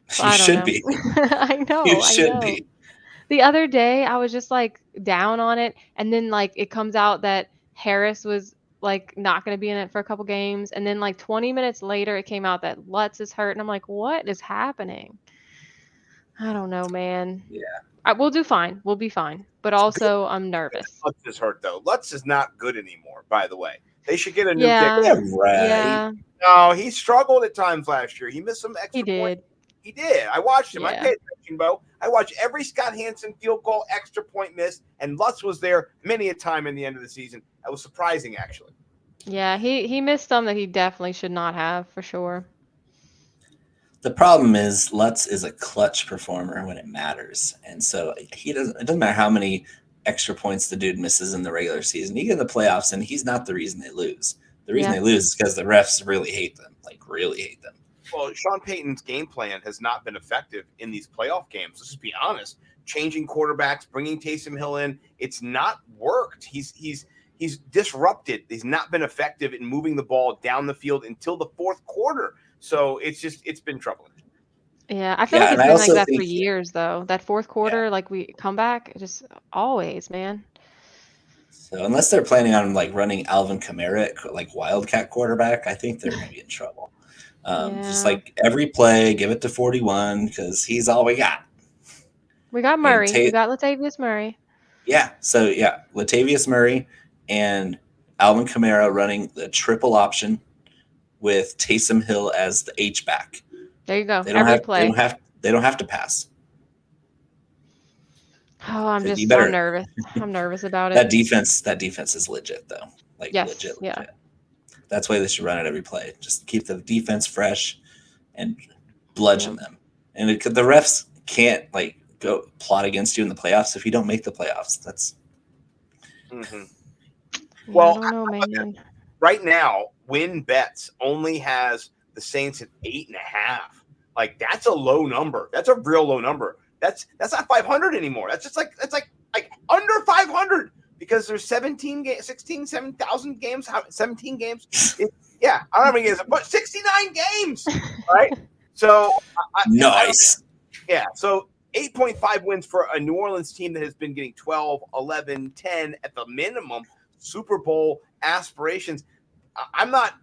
So You I don't should know. be. I know. You I should know. be. The other day, I was just down on it, and then it comes out that Harris was not going to be in it for a couple games, and then 20 minutes later, it came out that Lutz is hurt, and I'm like, what is happening? I don't know, man. Yeah. We'll do fine. We'll be fine. But also, I'm nervous. Lutz is hurt though. Lutz is not good anymore. By the way, they should get a new Yeah. kicker. Yeah, right. Yeah, No, he struggled at times last year. He missed some extra he did. points. He did. I watched him. I Yeah. paid attention, Bo. I watched every Scott Hansen field goal, extra point missed, and Lutz was there many a time in the end of the season. That was surprising, actually. Yeah, he missed some that he definitely should not have, for sure. The problem is Lutz is a clutch performer when it matters. And so it doesn't matter how many extra points the dude misses in the regular season. You get in the playoffs and he's not the reason they lose. The reason they lose is because the refs really hate them, really hate them. Well, Sean Payton's game plan has not been effective in these playoff games. Let's just be honest. Changing quarterbacks, bringing Taysom Hill in, it's not worked. He's disrupted. He's not been effective in moving the ball down the field until the fourth quarter. So it's been troubling. Yeah, I feel like it's been like that for years, though. That fourth quarter, we come back, just always, man. So unless they're planning on running Alvin Kamara wildcat quarterback, I think they're going to be in trouble. Just every play, give it to 41 because he's all we got. We got Murray. We got Latavius Murray. Yeah. So Latavius Murray and Alvin Kamara running the triple option with Taysom Hill as the H-back. There you go. Every play. They don't have to pass. Oh, I'm nervous. I'm nervous about it. That defense is legit though. Yes, Legit. Yeah. That's why they should run it every play. Just keep the defense fresh and bludgeon them. And the refs can't like go plot against you in the playoffs if you don't make the playoffs. That's Well, I don't know, man. right now, Win Bets only has the Saints at 8.5. Like that's a low number. That's a real low number. That's not 500 anymore. That's just like under 500 because there's 7,000 games. 17 games. I don't know how many games, but 69 games, right? So nice. So 8.5 wins for a New Orleans team that has been getting 12, 11, 10 at the minimum Super Bowl aspirations. I'm not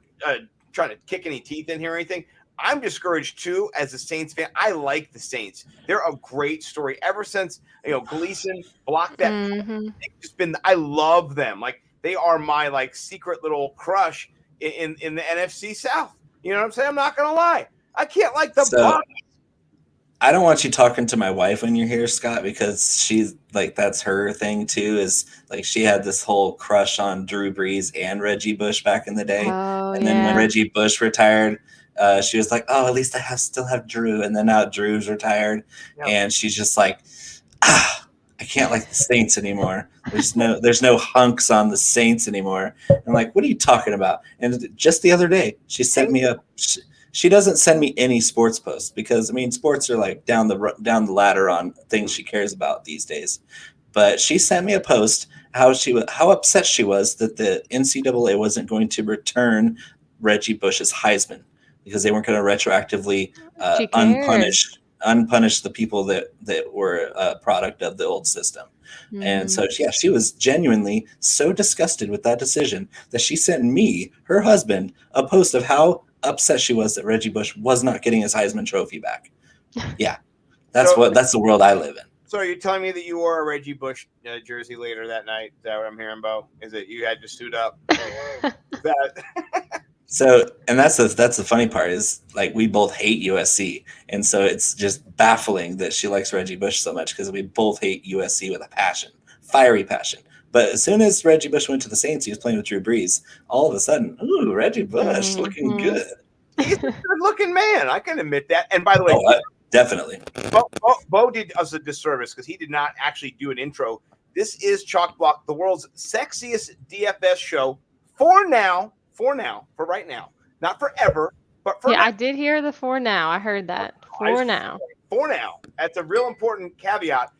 trying to kick any teeth in here or anything. I'm discouraged too as a Saints fan. I like the Saints. They're a great story ever since Gleason blocked that. They've just been. I love them. Like they are my like secret little crush in the NFC South. You know what I'm saying? I'm not gonna lie. I can't like the Bucs. I don't want you talking to my wife when you're here, Scott, because she's like that's her thing too. Is like she had this whole crush on Drew Brees and Reggie Bush back in the day, and then when Reggie Bush retired. She was like, "Oh, at least I still have Drew," and then now Drew's retired, and she's just like, I can't like the Saints anymore. There's no hunks on the Saints anymore. I'm like, what are you talking about? And just the other day, she sent me a. She doesn't send me any sports posts because I mean, sports are like down the ladder on things she cares about these days. But she sent me a post how upset she was that the NCAA wasn't going to return Reggie Bush's Heisman. Because they weren't going to retroactively unpunish the people that were a product of the old system. And so, she was genuinely so disgusted with that decision that she sent me, her husband, a post of how upset she was that Reggie Bush was not getting his Heisman Trophy back. Yeah, that's the world I live in. So are you telling me that you wore a Reggie Bush jersey later that night? Is that what I'm hearing, Bo? Is it you had to suit up? So, and that's the funny part is like we both hate USC, and so it's just baffling that she likes Reggie Bush so much because we both hate USC with a passion, fiery passion. But as soon as Reggie Bush went to the Saints, he was playing with Drew Brees. All of a sudden, ooh, Reggie Bush looking good. He's a good-looking man. I can admit that. And by the way, definitely, Bo did us a disservice because he did not actually do an intro. This is Chalk Block, the world's sexiest DFS show for right now, not forever, but for now. I did hear the for now. I heard that for now. That's a real important caveat.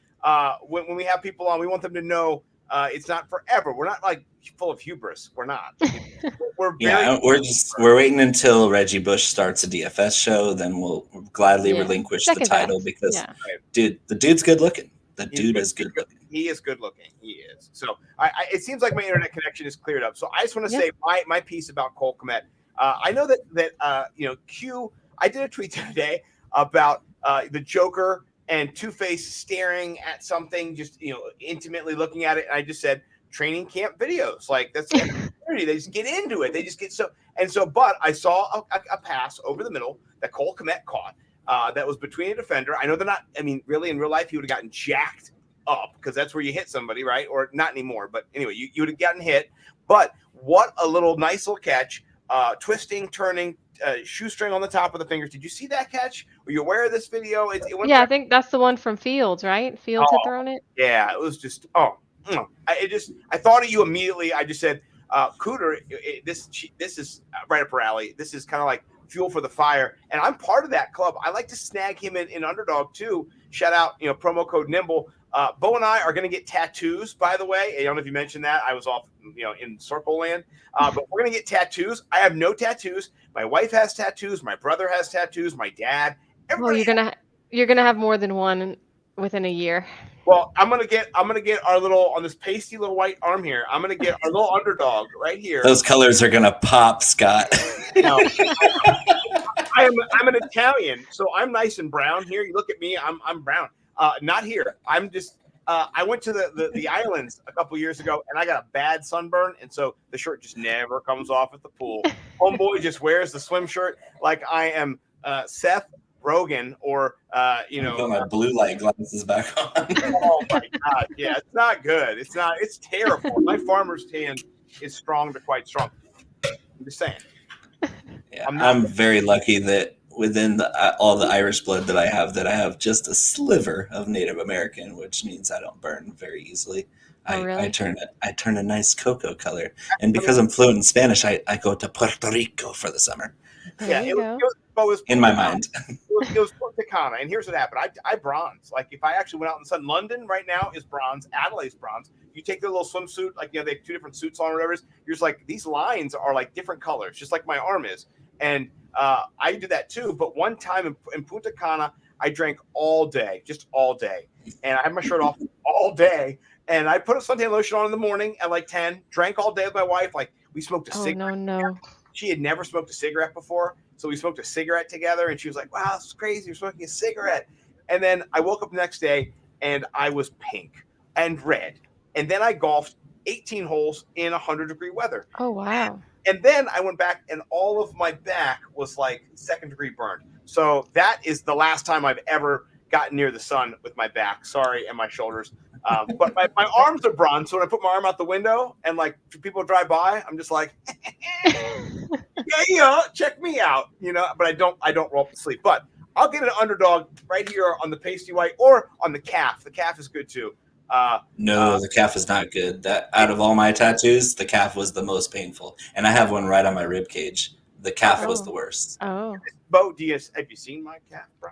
When we have people on, we want them to know it's not forever. We're not like full of hubris. We're not. We're waiting until Reggie Bush starts a DFS show. Then we'll gladly relinquish the title because, dude, the dude's good looking. The dude is good looking. He is good looking. He is. So it seems like my internet connection is cleared up. So I just want to say my piece about Cole Kmet. I know that Q. I did a tweet today about the Joker and Two-Face staring at something, just intimately looking at it. And I just said training camp videos. Like that's the opportunity. They just get into it. They just get so. But I saw a pass over the middle that Cole Kmet caught. That was between a defender. I know they're not. I mean, really, in real life, he would have gotten jacked up because that's where you hit somebody, right? Or not anymore. But anyway, you would have gotten hit. But what a nice little catch! Twisting, turning, shoestring on the top of the fingers. Did you see that catch? Were you aware of this video? I think that's the one from Fields, right? Fields had thrown it. Yeah, it was just. I thought of you immediately. I just said, Cooter, this is right up her alley. This is kind of like fuel for the fire, and I'm part of that club. I like to snag him in underdog too. Shout out, promo code Nimble. Bo and I are going to get tattoos, by the way. I don't know if you mentioned that. I was off, in circle land, but we're going to get tattoos. I have no tattoos. My wife has tattoos. My brother has tattoos. My dad. Well, you're gonna have more than one within a year. Well, I'm gonna get our little on this pasty little white arm here. I'm gonna get our little underdog right here. Those colors are gonna pop, Scott. I'm an Italian, so I'm nice and brown here. You look at me, I'm brown. Not here. I'm just. I went to the islands a couple years ago, and I got a bad sunburn, and so the shirt just never comes off at the pool. Homeboy just wears the swim shirt like I am Seth Rogen or Put my blue light glasses back on. Oh my god, yeah, it's not good. It's terrible. My farmer's tan is strong to quite strong. I'm just saying. Yeah, I'm very lucky that within all the Irish blood that I have just a sliver of Native American, which means I don't burn very easily. Oh, really? I turn a nice cocoa color, and because I'm fluent in Spanish, I go to Puerto Rico for the summer. There you go. It was In my mind. It was Punta Cana, and here's what happened. I bronze. Like if I actually went out in the sun, London right now is bronze. Adelaide's bronze. You take their little swimsuit, like they have 2 different suits on or whatever. You're just like, these lines are like different colors, just like my arm is. And I did that too. But one time in Punta Cana, I drank all day, just all day, and I had my shirt off all day. And I put a suntan lotion on in the morning at like 10. Drank all day with my wife. Like we smoked a cigarette. No. She had never smoked a cigarette before. So we smoked a cigarette together, and she was like, wow, this is crazy. You're smoking a cigarette. And then I woke up the next day, and I was pink and red. And then I golfed 18 holes in 100-degree weather. Oh, wow. And then I went back, and all of my back was like 2nd-degree burned. So that is the last time I've ever gotten near the sun with my back. Sorry, and my shoulders. But my arms are bronze, so when I put my arm out the window and like people drive by, I'm just like, yeah, check me out, But I don't roll up to sleep. But I'll get an underdog right here on the pasty white or on the calf. The calf is good too. No, the calf is not good. That out of all my tattoos, the calf was the most painful, and I have one right on my rib cage. The calf was the worst. Oh, Bo, have you seen my calf, bro?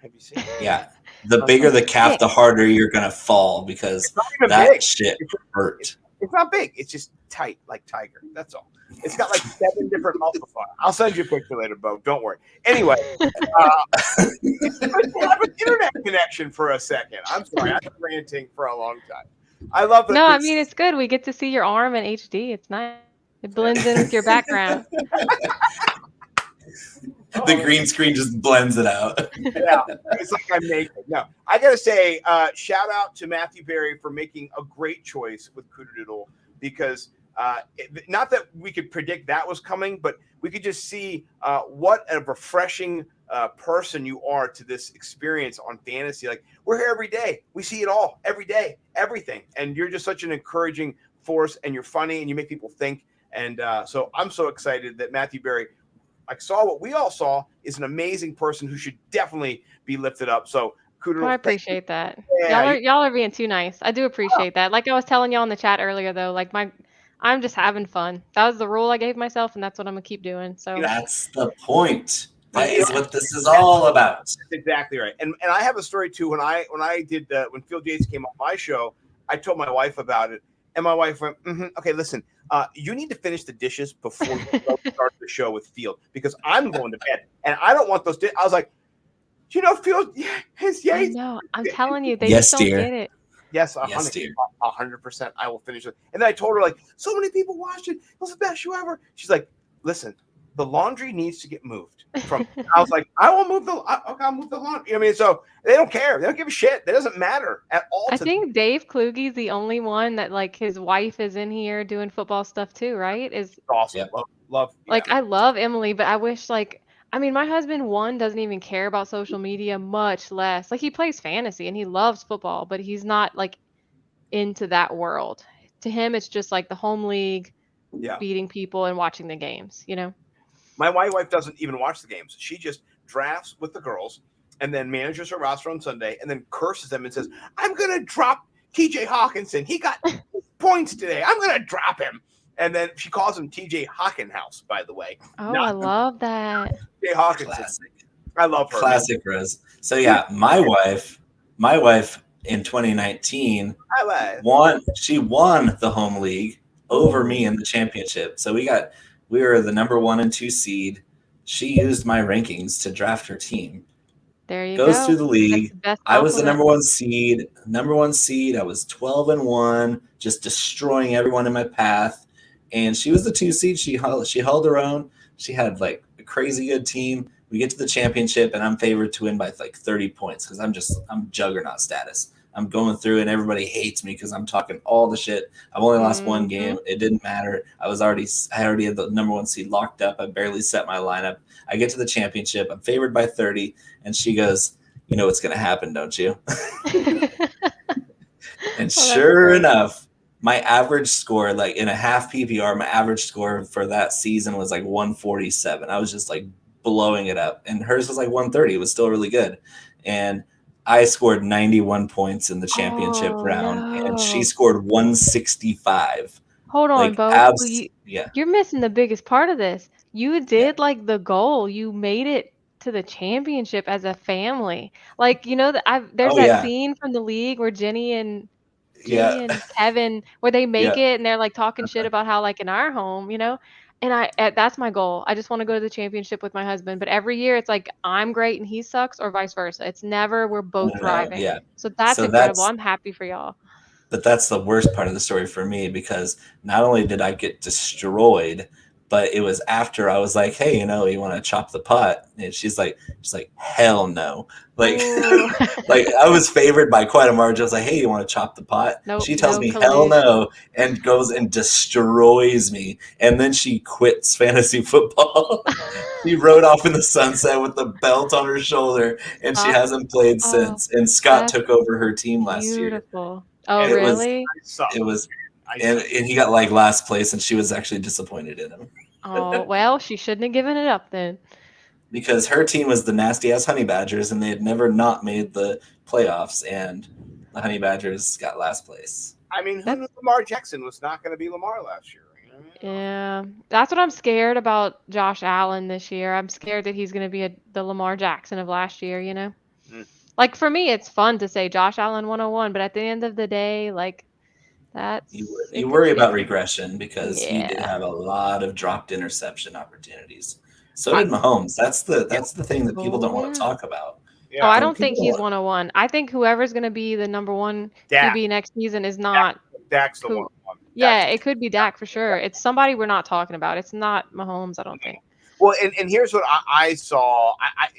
Have you seen it? Yeah. The bigger the calf, the harder you're going to fall because that big. shit hurt. It's not big. It's just tight like tiger. That's all. It's got like 7 different muscles on it. I'll send you a picture later, Bo. Don't worry. Anyway, have an internet connection for a second. I'm sorry. I've been ranting for a long time. I love it. No, I mean, it's good. We get to see your arm in HD. It's nice. It blends in with your background. The green screen just blends it out. Yeah, it's like I'm naked. No, I got to say, shout out to Matthew Berry for making a great choice with Cooterdoodle because not that we could predict that was coming, but we could just see what a refreshing person you are to this experience on fantasy. Like we're here every day. We see it all every day, everything. And you're just such an encouraging force and you're funny and you make people think. And so I'm so excited that Matthew Berry saw what we all saw is an amazing person who should definitely be lifted up. So Cooterdoodle, I appreciate that. Yeah, y'all are being too nice. I do appreciate that. Like I was telling y'all in the chat earlier though, like I'm just having fun. That was the rule I gave myself and that's what I'm gonna keep doing. So that's the point. That is what this is all about. That's exactly right. And I have a story too. When Phil Yates came on my show, I told my wife about it. And my wife went, okay, listen, you need to finish the dishes before you start the show with Field because I'm going to bed. And I don't want those dishes. I was like, Field, his Yates. No, I'm telling you, they yes, just don't dear. get it. Yes, yes, dear. 100%. I will finish it. And then I told her, like, so many people watched it. It was the best show ever. She's like, listen, the laundry needs to get moved. I was like, I'll move the laundry. I mean, so they don't care. They don't give a shit. That doesn't matter at all. I think Dave Kluge's the only one that like his wife is in here doing football stuff too, right? Is awesome. Yep. Love. Like I love Emily, but I wish my husband doesn't even care about social media, much less. Like he plays fantasy and he loves football, but he's not like into that world. To him, it's just like the home league, beating people and watching the games, My wife doesn't even watch the games. She just drafts with the girls and then manages her roster on Sunday and then curses them and says, I'm going to drop TJ Hawkinson. He got points today. I'm going to drop him. And then she calls him TJ Hawkenhouse, by the way. Oh, I love that. TJ Hawkinson. Classic. I love her. Classic Rose. So yeah, my wife in 2019 won the home league over me in the championship. So we were the number 1 and 2 seed. She used my rankings to draft her team. There you Goes go. through the league. I was the number 1 seed. I was 12-1, just destroying everyone in my path. And she was the 2 seed. She held her own. She had like a crazy good team. We get to the championship, and I'm favored to win by like 30 points because I'm juggernaut status. I'm going through, and everybody hates me because I'm talking all the shit. I've only lost one game. It didn't matter. I already had the number 1 seed locked up. I barely set my lineup. I get to the championship. I'm favored by 30, and she goes, "You know what's going to happen, don't you?" And sure enough, my average score, like in a half PPR, my average score for that season was like 147. I was just like blowing it up, and hers was like 130. It was still really good, and I scored 91 points in the championship round, and she no. scored 165. Hold on, Like Bo. yeah, You're missing the biggest part of this. You did like the goal. You made it to the championship as a family. Like, there's oh that yeah, scene from the league where yeah, Jenny and Kevin where they yeah. make it and they're like talking shit about how like in our home, and that's my goal. I just want to go to the championship with my husband, but every year it's like I'm great and he sucks or vice versa. It's never we're both No, thriving. yeah. So that's So incredible. I'm happy for y'all. but that's the worst part of the story for me, because not only did I get destroyed, but it was after I was like, "Hey, you want to chop the pot?" And she's like, "Hell no!" Like, Ooh. like I was favored by quite a margin. I was like, "Hey, you want to chop the pot?" Nope, She tells no me, "Hell collusion. no," and goes and destroys me. And then she quits fantasy football. She rode off in the sunset with the belt on her shoulder, and she Stop. hasn't played Oh, since. And Scott that's took over her team last year. beautiful. Oh, And It was, really? I suck. it was, I and suck. he got like last place, and she was actually disappointed in him Oh, well, she shouldn't have given it up then. because her team was the nasty ass Honey Badgers, and they had never not made the playoffs, and the Honey Badgers got last place. I mean, who That's knew Lamar Jackson was not going to be Lamar last year? Yeah. That's what I'm scared about Josh Allen this year. I'm scared that he's going to be the Lamar Jackson of last year. Mm. Like for me, it's fun to say Josh Allen 101, but at the end of the day, like You it could worry be about different. regression because he did Yeah. have a lot of dropped interception opportunities. So I, did Mahomes. That's the thing that people don't Oh, want to yeah. talk about. Oh, I yeah, don't People think don't he's want. 101. I think whoever's going to be the number one Dak. QB next season is not Dak's the who. one. Yeah, it could be Dak for sure. It's somebody we're not talking about. It's not Mahomes, I don't think. Well, and here's what I saw.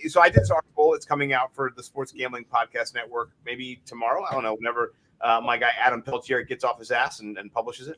So I did this article. It's coming out for the Sports Gambling Podcast Network maybe tomorrow. I don't know. Whenever my guy Adam Peltier gets off his ass and publishes it.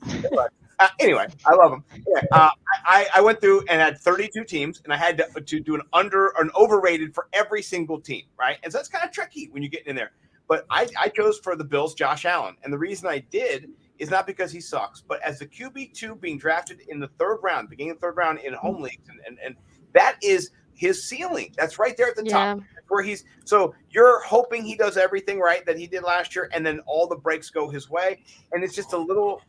Anyway, I love him. Yeah, I went through and had 32 teams, and I had to do an overrated for every single team, right? And so that's kind of tricky when you get in there. But I chose for the Bills Josh Allen, and the reason I did is not because he sucks, but as the QB2 being drafted in the third round, beginning of the third round in home leagues, and that is his ceiling. That's right there at the top. Where so you're hoping he does everything right that he did last year, and then all the breaks go his way, and it's a little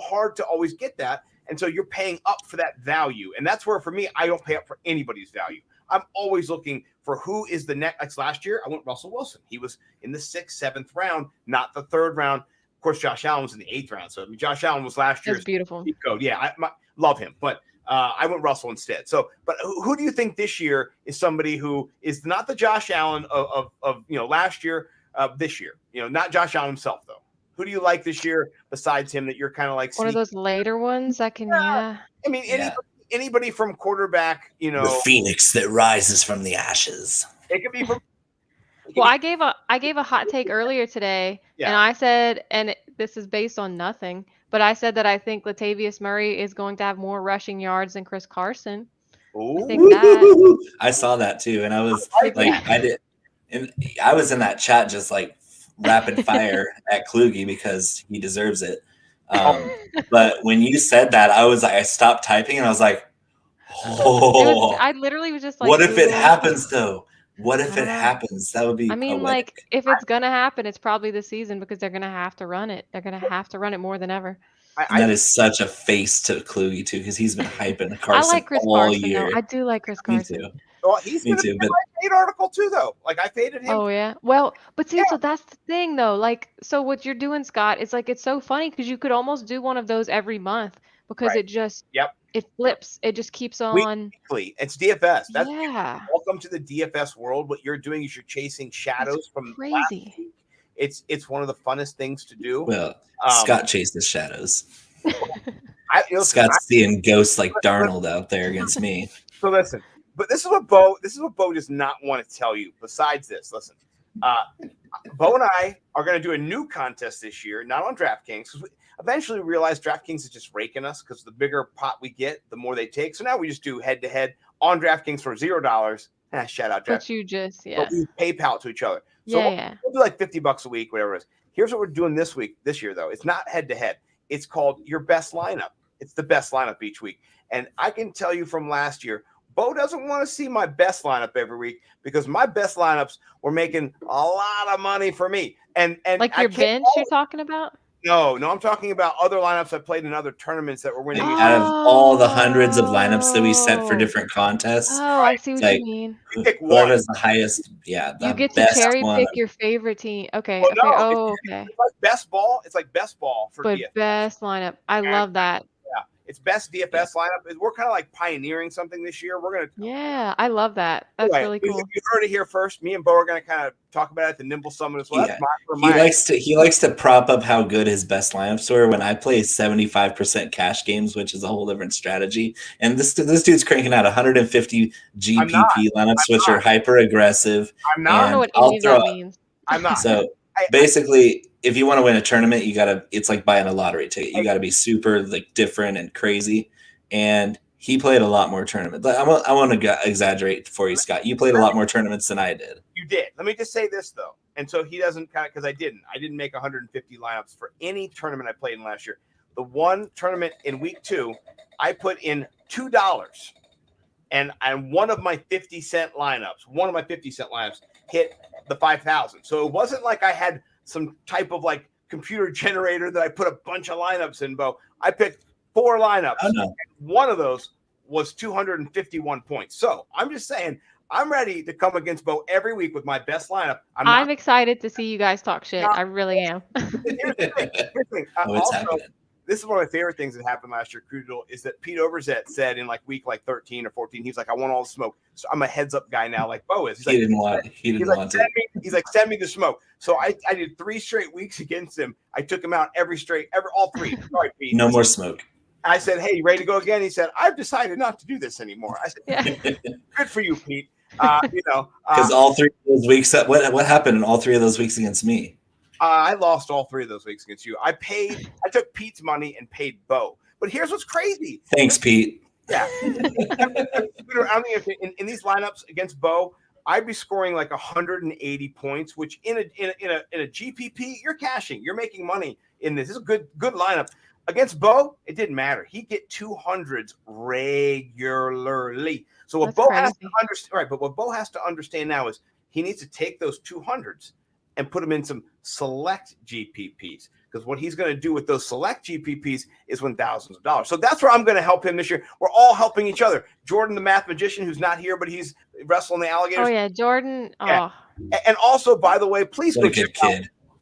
hard to always get that, and so you're paying up for that value, and that's where for me I don't pay up for anybody's value. I'm always looking for who is the next. Like last year, I went Russell Wilson. He was in the 6th, 7th round, not the 3rd round. Of course, Josh Allen was in the 8th round. So Josh Allen was last year's beautiful code. Yeah, I love him, but I went Russell instead. So, but who do you think this year is somebody who is not the Josh Allen of last year, this year? Not Josh Allen himself though. Who do you like this year besides him that you're kind of like one of those later ones that can? Yeah. I mean, anybody from quarterback. The phoenix that rises from the ashes. It could be from. Well, I gave a hot take earlier today, and I said, this is based on nothing, but I said that I think Latavius Murray is going to have more rushing yards than Chris Carson. Ooh. I think that. I saw that too, and I was I was in that chat just like rapid fire at Kluge because he deserves it. But when you said that, I stopped typing and I was like, oh, I literally was just like, what if it happens though? What if it happens? That would be. I mean, like, if it's gonna happen, it's probably this season because they're gonna have to run it. They're gonna have to run it more than ever. And that is such a face to Kluge too, because he's been hyping Carson I like Chris all Carson, year. though. I do like Chris Carson. Me too. Well, he's Me too. But my fade article too, though. Like I faded him. Oh yeah. Well, but see, so that's the thing, though. Like, so what you're doing, Scott, it's like it's so funny because you could almost do one of those every month because it just it flips. It just keeps on. Weekly. It's DFS. That's welcome to the DFS world. What you're doing is you're chasing shadows from crazy. It's one of the funnest things to do. Well, Scott chases shadows. Scott's seeing ghosts like Darnold out there against me. So listen, but this is what Bo does not want to tell you. Besides this, listen, Bo and I are going to do a new contest this year, not on DraftKings, because we eventually realized DraftKings is just raking us because the bigger pot we get, the more they take. So now we just do head-to-head on DraftKings for $0. Shout out DraftKings. But you just, But we PayPal to each other. So we'll do like $50 a week, whatever it is. Here's what we're doing this year, though. It's not head-to-head. It's called your best lineup. It's the best lineup each week. And I can tell you from last year, Bo doesn't want to see my best lineup every week because my best lineups were making a lot of money for me. And Like your bench you're talking about? No, I'm talking about other lineups I played in other tournaments that were winning. Out of all the hundreds of lineups that we set for different contests, Oh, I see what you mean. You pick one. Whoever's the highest, the You get to best cherry one. pick your favorite team. Okay. Well, Okay. no, Oh, okay. It's like best ball. It's like best ball for But DFS. best lineup. I love that. Yeah, it's best DFS lineup. We're kind of like pioneering something this year. We're gonna. Yeah, I love that. That's Anyway, really cool. You heard it here first. Me and Bo are gonna kind of talk about it at the Nimble Summit as well. Yeah. That's He likes to prop up how good his best lineups were when I play 75% cash games, which is a whole different strategy. And this dude's cranking out 150 GPP lineups, which are hyper aggressive. I'm not. I don't know what any of that means. I'm not. So basically, if you want to win a tournament, it's like buying a lottery ticket. You got to be super like different and crazy. And he played a lot more tournaments. I want to exaggerate for you, Scott. You played a lot more tournaments than I did. You did. Let me just say this though, and so he doesn't kind of because I didn't make 150 lineups for any tournament I played in last year. The one tournament in week 2, I put in $2, and one of my 50-cent lineups hit the 5,000. So it wasn't like I had some type of like computer generator that I put a bunch of lineups in. Bo, I picked 4 lineups. Oh, no. One of those was 251 points. So I'm just saying, I'm ready to come against Bo every week with my best lineup. I'm excited to see you guys talk shit. I really am. Here's the thing. This is one of my favorite things that happened last year, Cooterdoodle, is that Pete Overzet said in like week 13 or 14, he's like, I want all the smoke. So I'm a heads up guy now, like Bo is. He didn't want it. He's like, send me the smoke. So I did 3 straight weeks against him. I took him out all 3. Sorry, Pete. No more smoke. I said, hey, you ready to go again? He said, I've decided not to do this anymore. I said, good for you, Pete. Because all 3 of those weeks, what happened in all 3 of those weeks against me? I lost all 3 of those weeks against you. I took Pete's money and paid Bo. But here's what's crazy. Thanks, Pete. Yeah. I mean, in these lineups against Bo, I'd be scoring like 180 points, which in a GPP, you're cashing. You're making money in this. This is a good lineup. Against Bo, it didn't matter. He'd get 200s regularly. So what Bo has to understand, right? But what Bo has to understand now is he needs to take those 200s and put them in some select GPPs. Because what he's going to do with those select GPPs is win thousands of dollars. So that's where I'm going to help him this year. We're all helping each other. Jordan, the math magician, who's not here, but he's wrestling the alligators. Oh yeah, Jordan. Yeah. And also, by the way, please go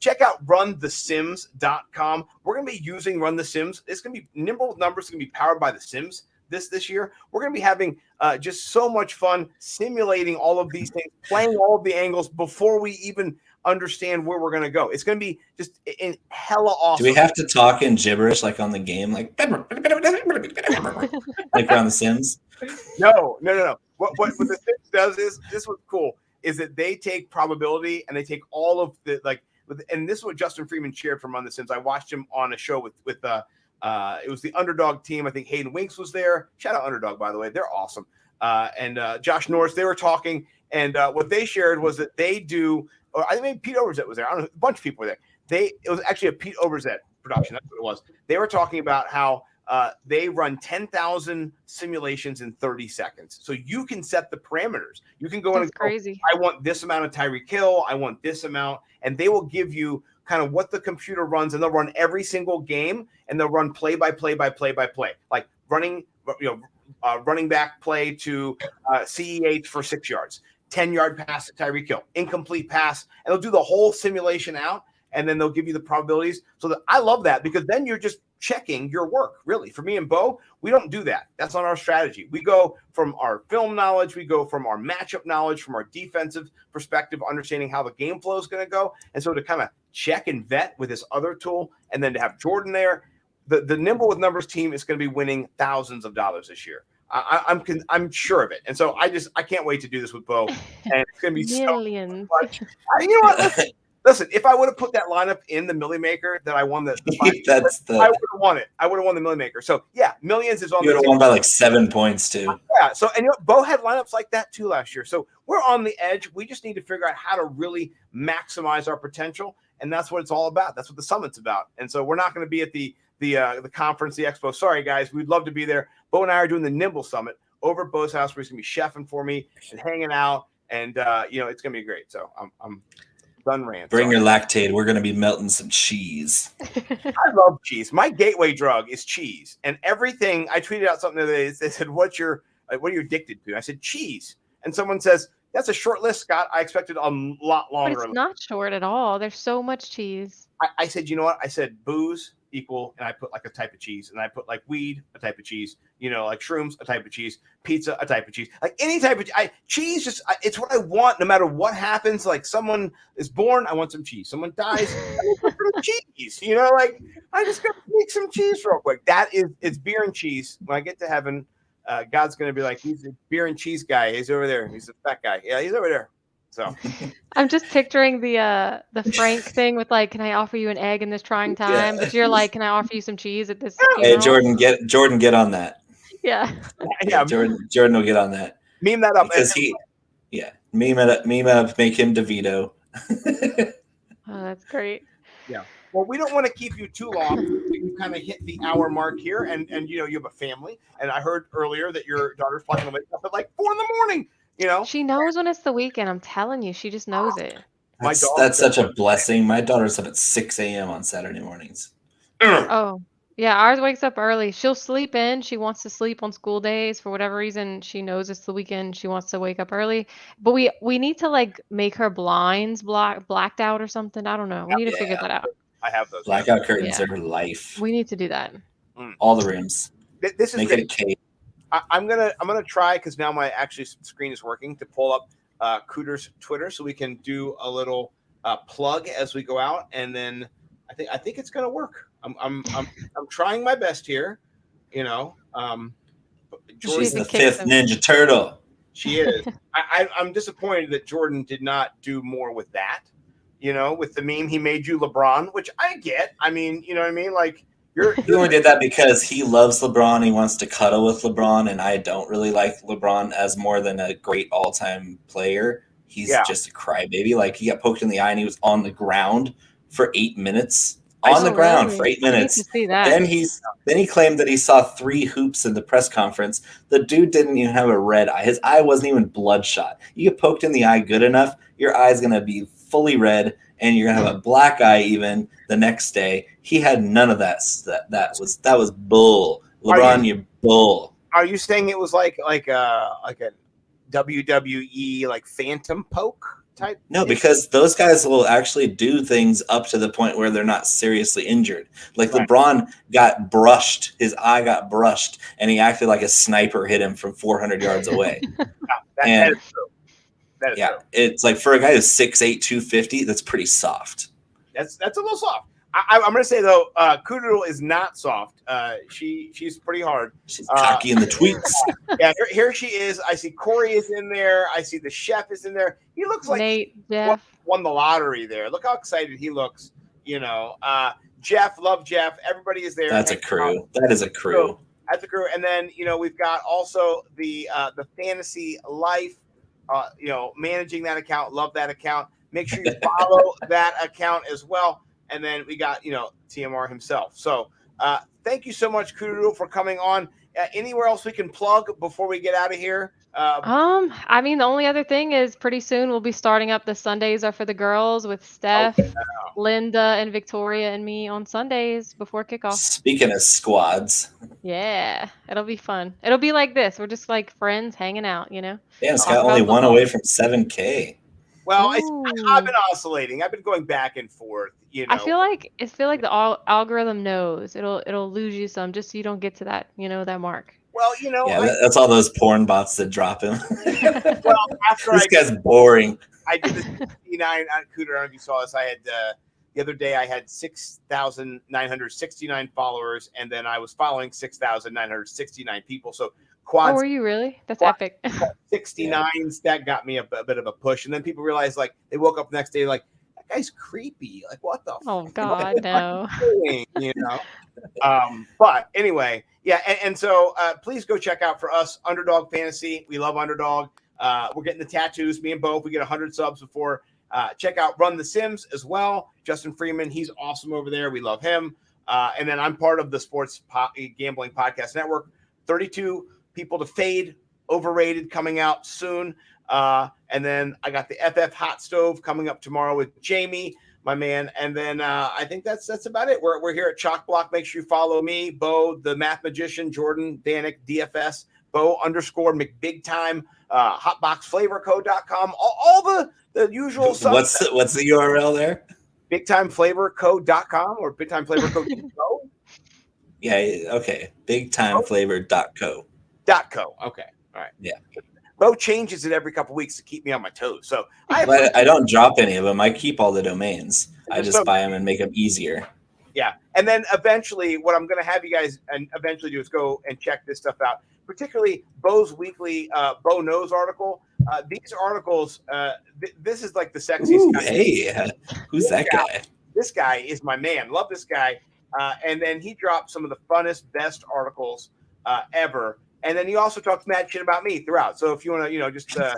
check out runthesims.com. We're going to be using Run the Sims. It's going to be Nimble with Numbers. It's going to be powered by the Sims this year. We're going to be having just so much fun simulating all of these things, playing all of the angles before we even understand where we're going to go. It's going to be just in hella awesome. Do we have to talk in gibberish like on the game? Like around the Sims? No. What the Sims does is, this was cool, is that they take probability and they take all of the, like, and this is what Justin Freeman shared from Run the Sims. I watched him on a show with it was the Underdog team. I think Hayden Winks was there. Shout out Underdog, by the way. They're awesome. And Josh Norris, they were talking. And what they shared was that they do, or I think maybe Pete Overzet was there. I don't know. A bunch of people were there. It was actually a Pete Overzet production. That's what it was. They were talking about how they run 10,000 simulations in 30 seconds. So you can set the parameters. You can go in and go, crazy. I want this amount of Tyreek Hill. I want this amount. And they will give you kind of what the computer runs, and they'll run every single game, and they'll run play by play by play by play, like running back play to CEH for 6 yards, 10-yard pass to Tyreek Hill, incomplete pass, and they'll do the whole simulation out, and then they'll give you the probabilities. So that I love that, because then you're just checking your work. Really, for me and Bo, we don't do that. That's not our strategy. We go from our film knowledge, we go from our matchup knowledge, from our defensive perspective, understanding how the game flow is going to go. And so to kind of check and vet with this other tool, and then to have Jordan there, the Nimble with Numbers team is going to be winning thousands of dollars this year. I'm sure of it. And so I can't wait to do this with Bo, and it's going to be millions. So much. You know what? Listen, if I would have put that lineup in the Millie Maker that I won I would have won it. I would have won the Millie Maker. So yeah, millions is on. You would have won by like 7 points too. Yeah. So, and Bo had lineups like that too last year. So we're on the edge. We just need to figure out how to really maximize our potential, and that's what it's all about. That's what the summit's about. And so we're not going to be at the the conference, the expo. Sorry, guys, we'd love to be there. Bo and I are doing the Nimble Summit over at Bo's house, where he's gonna be chefing for me and hanging out, and it's gonna be great. So I'm done rant. Bring your Lactaid. We're gonna be melting some cheese. I love cheese. My gateway drug is cheese, and everything. I tweeted out something the other day. They said, what are you addicted to? I said cheese, and someone says, that's a short list, Scott. I expected a lot longer. But it's not short at all. There's so much cheese. I said, you know what? I said booze equal, and I put like a type of cheese, and I put like weed, a type of cheese, like shrooms, a type of cheese, pizza, a type of cheese, like any type of cheese. Just it's what I want, no matter what happens. Like someone is born, I want some cheese. Someone dies, I want some cheese. Like I just gotta make some cheese real quick. It's beer and cheese. When I get to heaven, God's gonna be like, he's a beer and cheese guy. He's over there. He's a fat guy. Yeah, he's over there. So I'm just picturing the Frank thing with like, can I offer you an egg in this trying time? Yeah. But you're like, can I offer you some cheese at this funeral? Hey, Jordan, get on that. Yeah. Yeah. Jordan will get on that. Meme that up. Because meme it up, make him DeVito. Oh, that's great. Yeah. Well, we don't want to keep you too long. We kind of hit the hour mark here, and you have a family. And I heard earlier that your daughter's probably going to wake up at like 4 a.m. She knows when it's the weekend. I'm telling you, she just knows it. That's such a blessing. My daughter's up at 6 a.m. on Saturday mornings. Oh, yeah. Ours wakes up early. She'll sleep in. She wants to sleep on school days for whatever reason. She knows it's the weekend. She wants to wake up early. But we need to like make her blinds blacked out or something. I don't know. We need to figure that out. I have those. Blackout curtains are her life. We need to do that. All the rooms. This is make great. it a cake. I'm gonna try, because now my screen is working, to pull up Cooter's Twitter so we can do a little plug as we go out, and then I think it's gonna work. I'm trying my best here. She's the fifth Ninja Turtle. She is. I'm disappointed that Jordan did not do more with that. With the meme, he made you LeBron, which I get. I mean, you know what I mean? Like. He only did that because he loves LeBron. He wants to cuddle with LeBron, and I don't really like LeBron as more than a great all-time player. He's just a crybaby. Like, he got poked in the eye, and he was on the ground for 8 minutes. On the ground for 8 minutes. See that. Then he claimed that he saw 3 hoops in the press conference. The dude didn't even have a red eye. His eye wasn't even bloodshot. You get poked in the eye good enough, your eye's gonna be fully red, and you're gonna have a black eye even the next day. He had none of that. That was bull. LeBron, you bull. Are you saying it was like a WWE like phantom poke type? No, because those guys will actually do things up to the point where they're not seriously injured. Like LeBron got brushed, his eye got brushed, and he acted like a sniper hit him from 400 yards away. That is true. That is true. It's like for a guy who's 6'8", 250, that's pretty soft. That's a little soft. I'm going to say, though, Cooterdoodle is not soft. She's pretty hard. She's cocky in the tweets. Yeah, here she is. I see Corey is in there. I see the chef is in there. He looks like Nate, won the lottery there. Look how excited he looks. Jeff, love Jeff. Everybody is there. That's a crew. That is a crew. That's a crew. And then, we've got also the Fantasy Life, managing that account. Love that account. Make sure you follow that account as well. And then we got, TMR himself. So thank you so much, Cooterdoodle, for coming on. Anywhere else we can plug before we get out of here? I mean, the only other thing is pretty soon we'll be starting up the Sundays Are for the Girls with Steph, Linda, and Victoria and me on Sundays before kickoff. Speaking of squads. Yeah, it'll be fun. It'll be like this. We're just like friends hanging out, Damn, Scott only one away from 7K. Well, I've been oscillating. I've been going back and forth. I feel like the algorithm knows it'll lose you some just so you don't get to that that mark. Well, that's all those porn bots that drop him. Well, after this guy's boring. I did the 69 on Cooter. I don't know if you saw this. I had the other day I had 6,969 followers, and then I was following 6,969 people. So quads. Oh, were you really? That's epic. 69s, that got me a bit of a push. And then people realized, like, they woke up the next day, like, that guy's creepy. Like, what the Oh, God, no. But anyway, yeah. And so please go check out for us, Underdog Fantasy. We love Underdog. We're getting the tattoos. Me and Bo, if we get 100 subs before. Check out Run the Sims as well. Justin Freeman, he's awesome over there. We love him. And then I'm part of the Sports Gambling Podcast Network. 32 People to Fade, Overrated, coming out soon. And then I got the FF Hot Stove coming up tomorrow with Jamie, my man. And then I think that's about it. We're here at Chalk Block. Make sure you follow me, Bo, the Math Magician, Jordan, Danik, DFS, Bo_McBigTime, hotboxflavorcode.com, all the usual stuff. What's the URL there? BigTimeFlavorCode.com or BigTimeFlavorCode.co. Yeah, okay. BigTimeFlavor.co. .co. Okay. All right. Yeah. Bo changes it every couple weeks to keep me on my toes. So I don't drop any of them. I keep all the domains. I just buy them and make them easier. Yeah. And then eventually what I'm going to have you guys eventually do is go and check this stuff out, particularly Bo's weekly Bo Knows article. These articles, this is like the sexiest guy. Hey, who's that guy? This guy is my man. Love this guy. And then he dropped some of the funnest, best articles ever. And then he also talks mad shit about me throughout. So if you want to, just check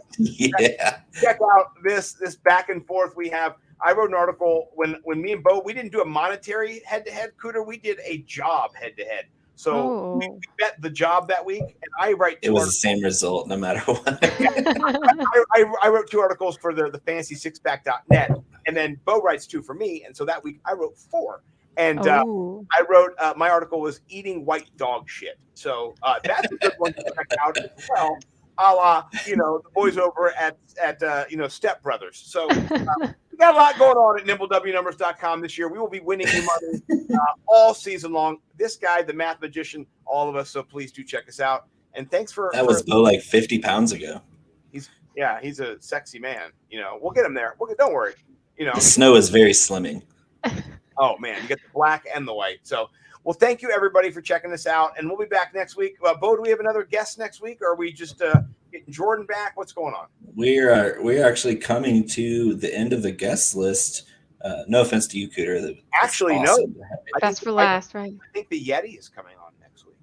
out this back and forth we have. I wrote an article when me and Bo, we didn't do a monetary head-to-head, Cooter. We did a job head-to-head. So we bet the job that week, and I write. It was the same result no matter what. I wrote 2 articles for the fantasy6pack.net, and then Bo writes 2 for me. And so that week I wrote 4. And I wrote my article was eating white dog shit. So that's a good one to check out as well. A la, the boys over at Step Brothers. So we got a lot going on at NimbleWnumbers.com this year. We will be winning you money all season long. This guy, the Math Magician, all of us. So please do check us out. And thanks for that was Bo like 50 pounds ago. He's a sexy man. We'll get him there. Don't worry. The snow is very slimming. Oh man, you get the black and the white. So, well, thank you everybody for checking this out, and we'll be back next week. Bo, do we have another guest next week, or are we just getting Jordan back? What's going on? We are actually coming to the end of the guest list. No offense to you, Cooter. Actually, awesome. no. That's for last, right? I think the Yeti is coming on next week.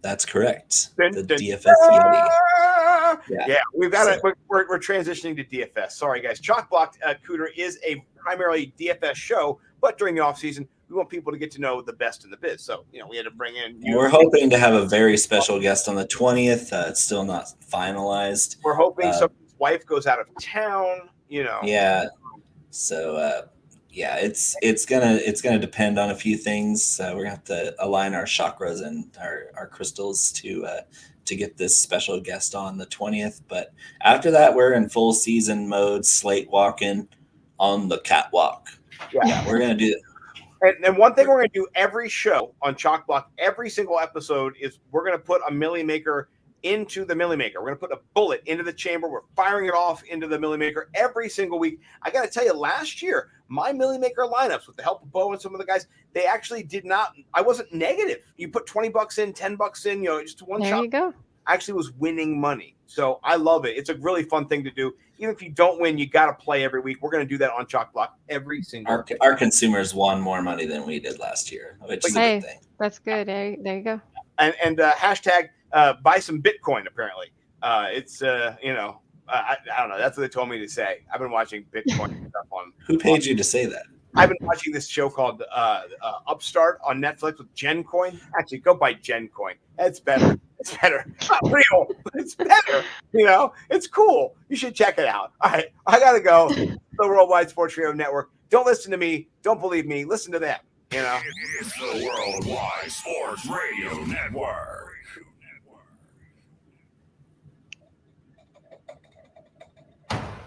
That's correct. The DFS Yeti. Yeah, we've got it. We're transitioning to DFS. Sorry, guys. Chalk Block Cooter is a primarily DFS show, but during the off season, we want people to get to know the best in the biz. So, we had to bring in. We're hoping to have a very special guest on the 20th. It's still not finalized. We're hoping someone's wife goes out of town. Yeah. So, it's gonna depend on a few things. We're gonna have to align our chakras and our crystals to get this special guest on the 20th. But after that, we're in full season mode, slate walking on the catwalk. Yeah, we're gonna do it. And one thing we're going to do every show on Chalk Block, every single episode, is we're going to put a Millie Maker into the Millie Maker. We're going to put a bullet into the chamber. We're firing it off into the Millie Maker every single week. I got to tell you, last year, my Millie Maker lineups, with the help of Bo and some of the guys, they actually did not. I wasn't negative. You put $20 in, $10 in, just one shot. There you go. I actually was winning money. So I love it. It's a really fun thing to do. Even if you don't win, you got to play every week. We're going to do that on Chalk Block every single week. Our consumers won more money than we did last year, which is a good thing. That's good. There you go. And hashtag buy some Bitcoin, apparently. It's, I don't know. That's what they told me to say. I've been watching Bitcoin stuff on. Who paid you to say that? I've been watching this show called Upstart on Netflix with GenCoin. Actually, go buy GenCoin. It's better. It's better. It's not real, but it's better. It's cool. You should check it out. All right, I gotta go. The Worldwide Sports Radio Network. Don't listen to me. Don't believe me. Listen to them. It's the Worldwide Sports Radio Network.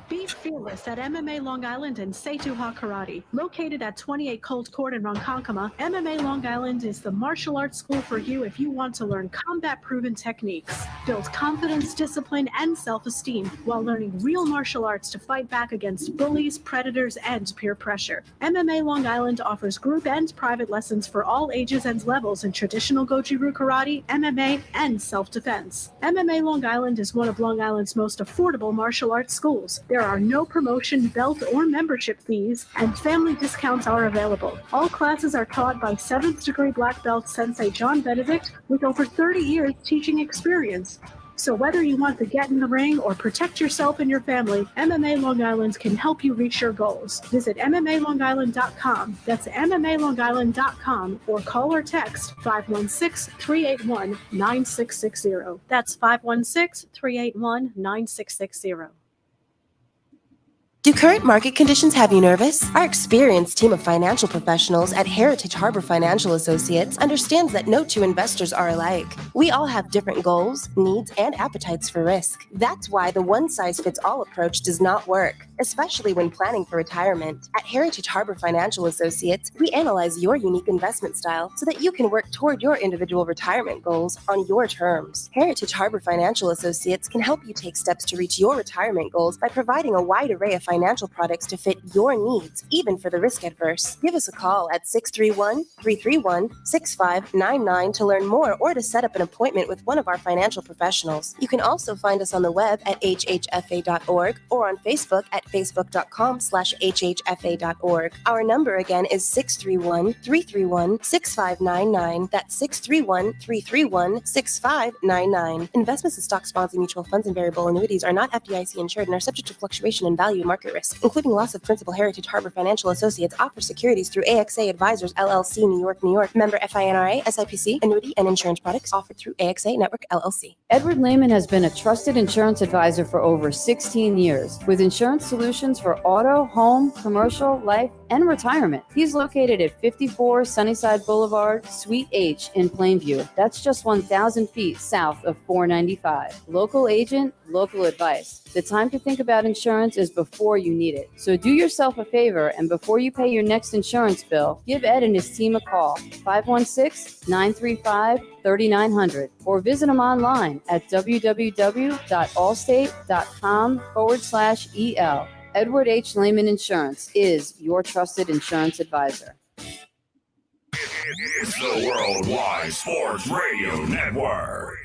Be fearless at MMA Long Island and Seituha Karate. Located at 28 Colt Court in Ronkonkoma, MMA Long Island is the martial arts school for you if you want to learn combat-proven techniques, build confidence, discipline, and self-esteem while learning real martial arts to fight back against bullies, predators, and peer pressure. MMA Long Island offers group and private lessons for all ages and levels in traditional Goju-Ryu Karate, MMA, and self-defense. MMA Long Island is one of Long Island's most affordable martial arts schools. There are no promotion, belt, or membership fees, and family discounts are available. All classes are taught by 7th degree black belt Sensei John Benedict with over 30 years teaching experience. So whether you want to get in the ring or protect yourself and your family, MMA Long Island can help you reach your goals. Visit MMALongIsland.com. That's MMALongIsland.com or call or text 516-381-9660. That's 516-381-9660. Do current market conditions have you nervous? Our experienced team of financial professionals at Heritage Harbor Financial Associates understands that no two investors are alike. We all have different goals, needs, and appetites for risk. That's why the one-size-fits-all approach does not work, especially when planning for retirement. At Heritage Harbor Financial Associates, we analyze your unique investment style so that you can work toward your individual retirement goals on your terms. Heritage Harbor Financial Associates can help you take steps to reach your retirement goals by providing a wide array of financial products to fit your needs, even for the risk adverse. Give us a call at 631-331-6599 to learn more or to set up an appointment with one of our financial professionals. You can also find us on the web at hhfa.org or on Facebook at facebook.com/hhfa.org. Our number again is 631-331-6599. That's 631-331-6599. Investments in stock, bonds, and mutual funds and variable annuities are not FDIC insured and are subject to fluctuation in value and market risk, including loss of principal. Heritage Harbor Financial Associates offers securities through AXA Advisors LLC, New York, New York. Member FINRA, SIPC. Annuity and insurance products offered through AXA Network LLC. Edward Lehman has been a trusted insurance advisor for over 16 years with insurance solutions for auto, home, commercial, life, and retirement. He's located at 54 Sunnyside Boulevard, Suite H in Plainview. That's just 1,000 feet south of 495. Local agent, local advice. The time to think about insurance is before you need it. So do yourself a favor, and before you pay your next insurance bill, give Ed and his team a call, 516-935-3900, or visit them online at www.allstate.com/EL. Edward H. Lehman Insurance is your trusted insurance advisor. It's the Worldwide Sports Radio Network.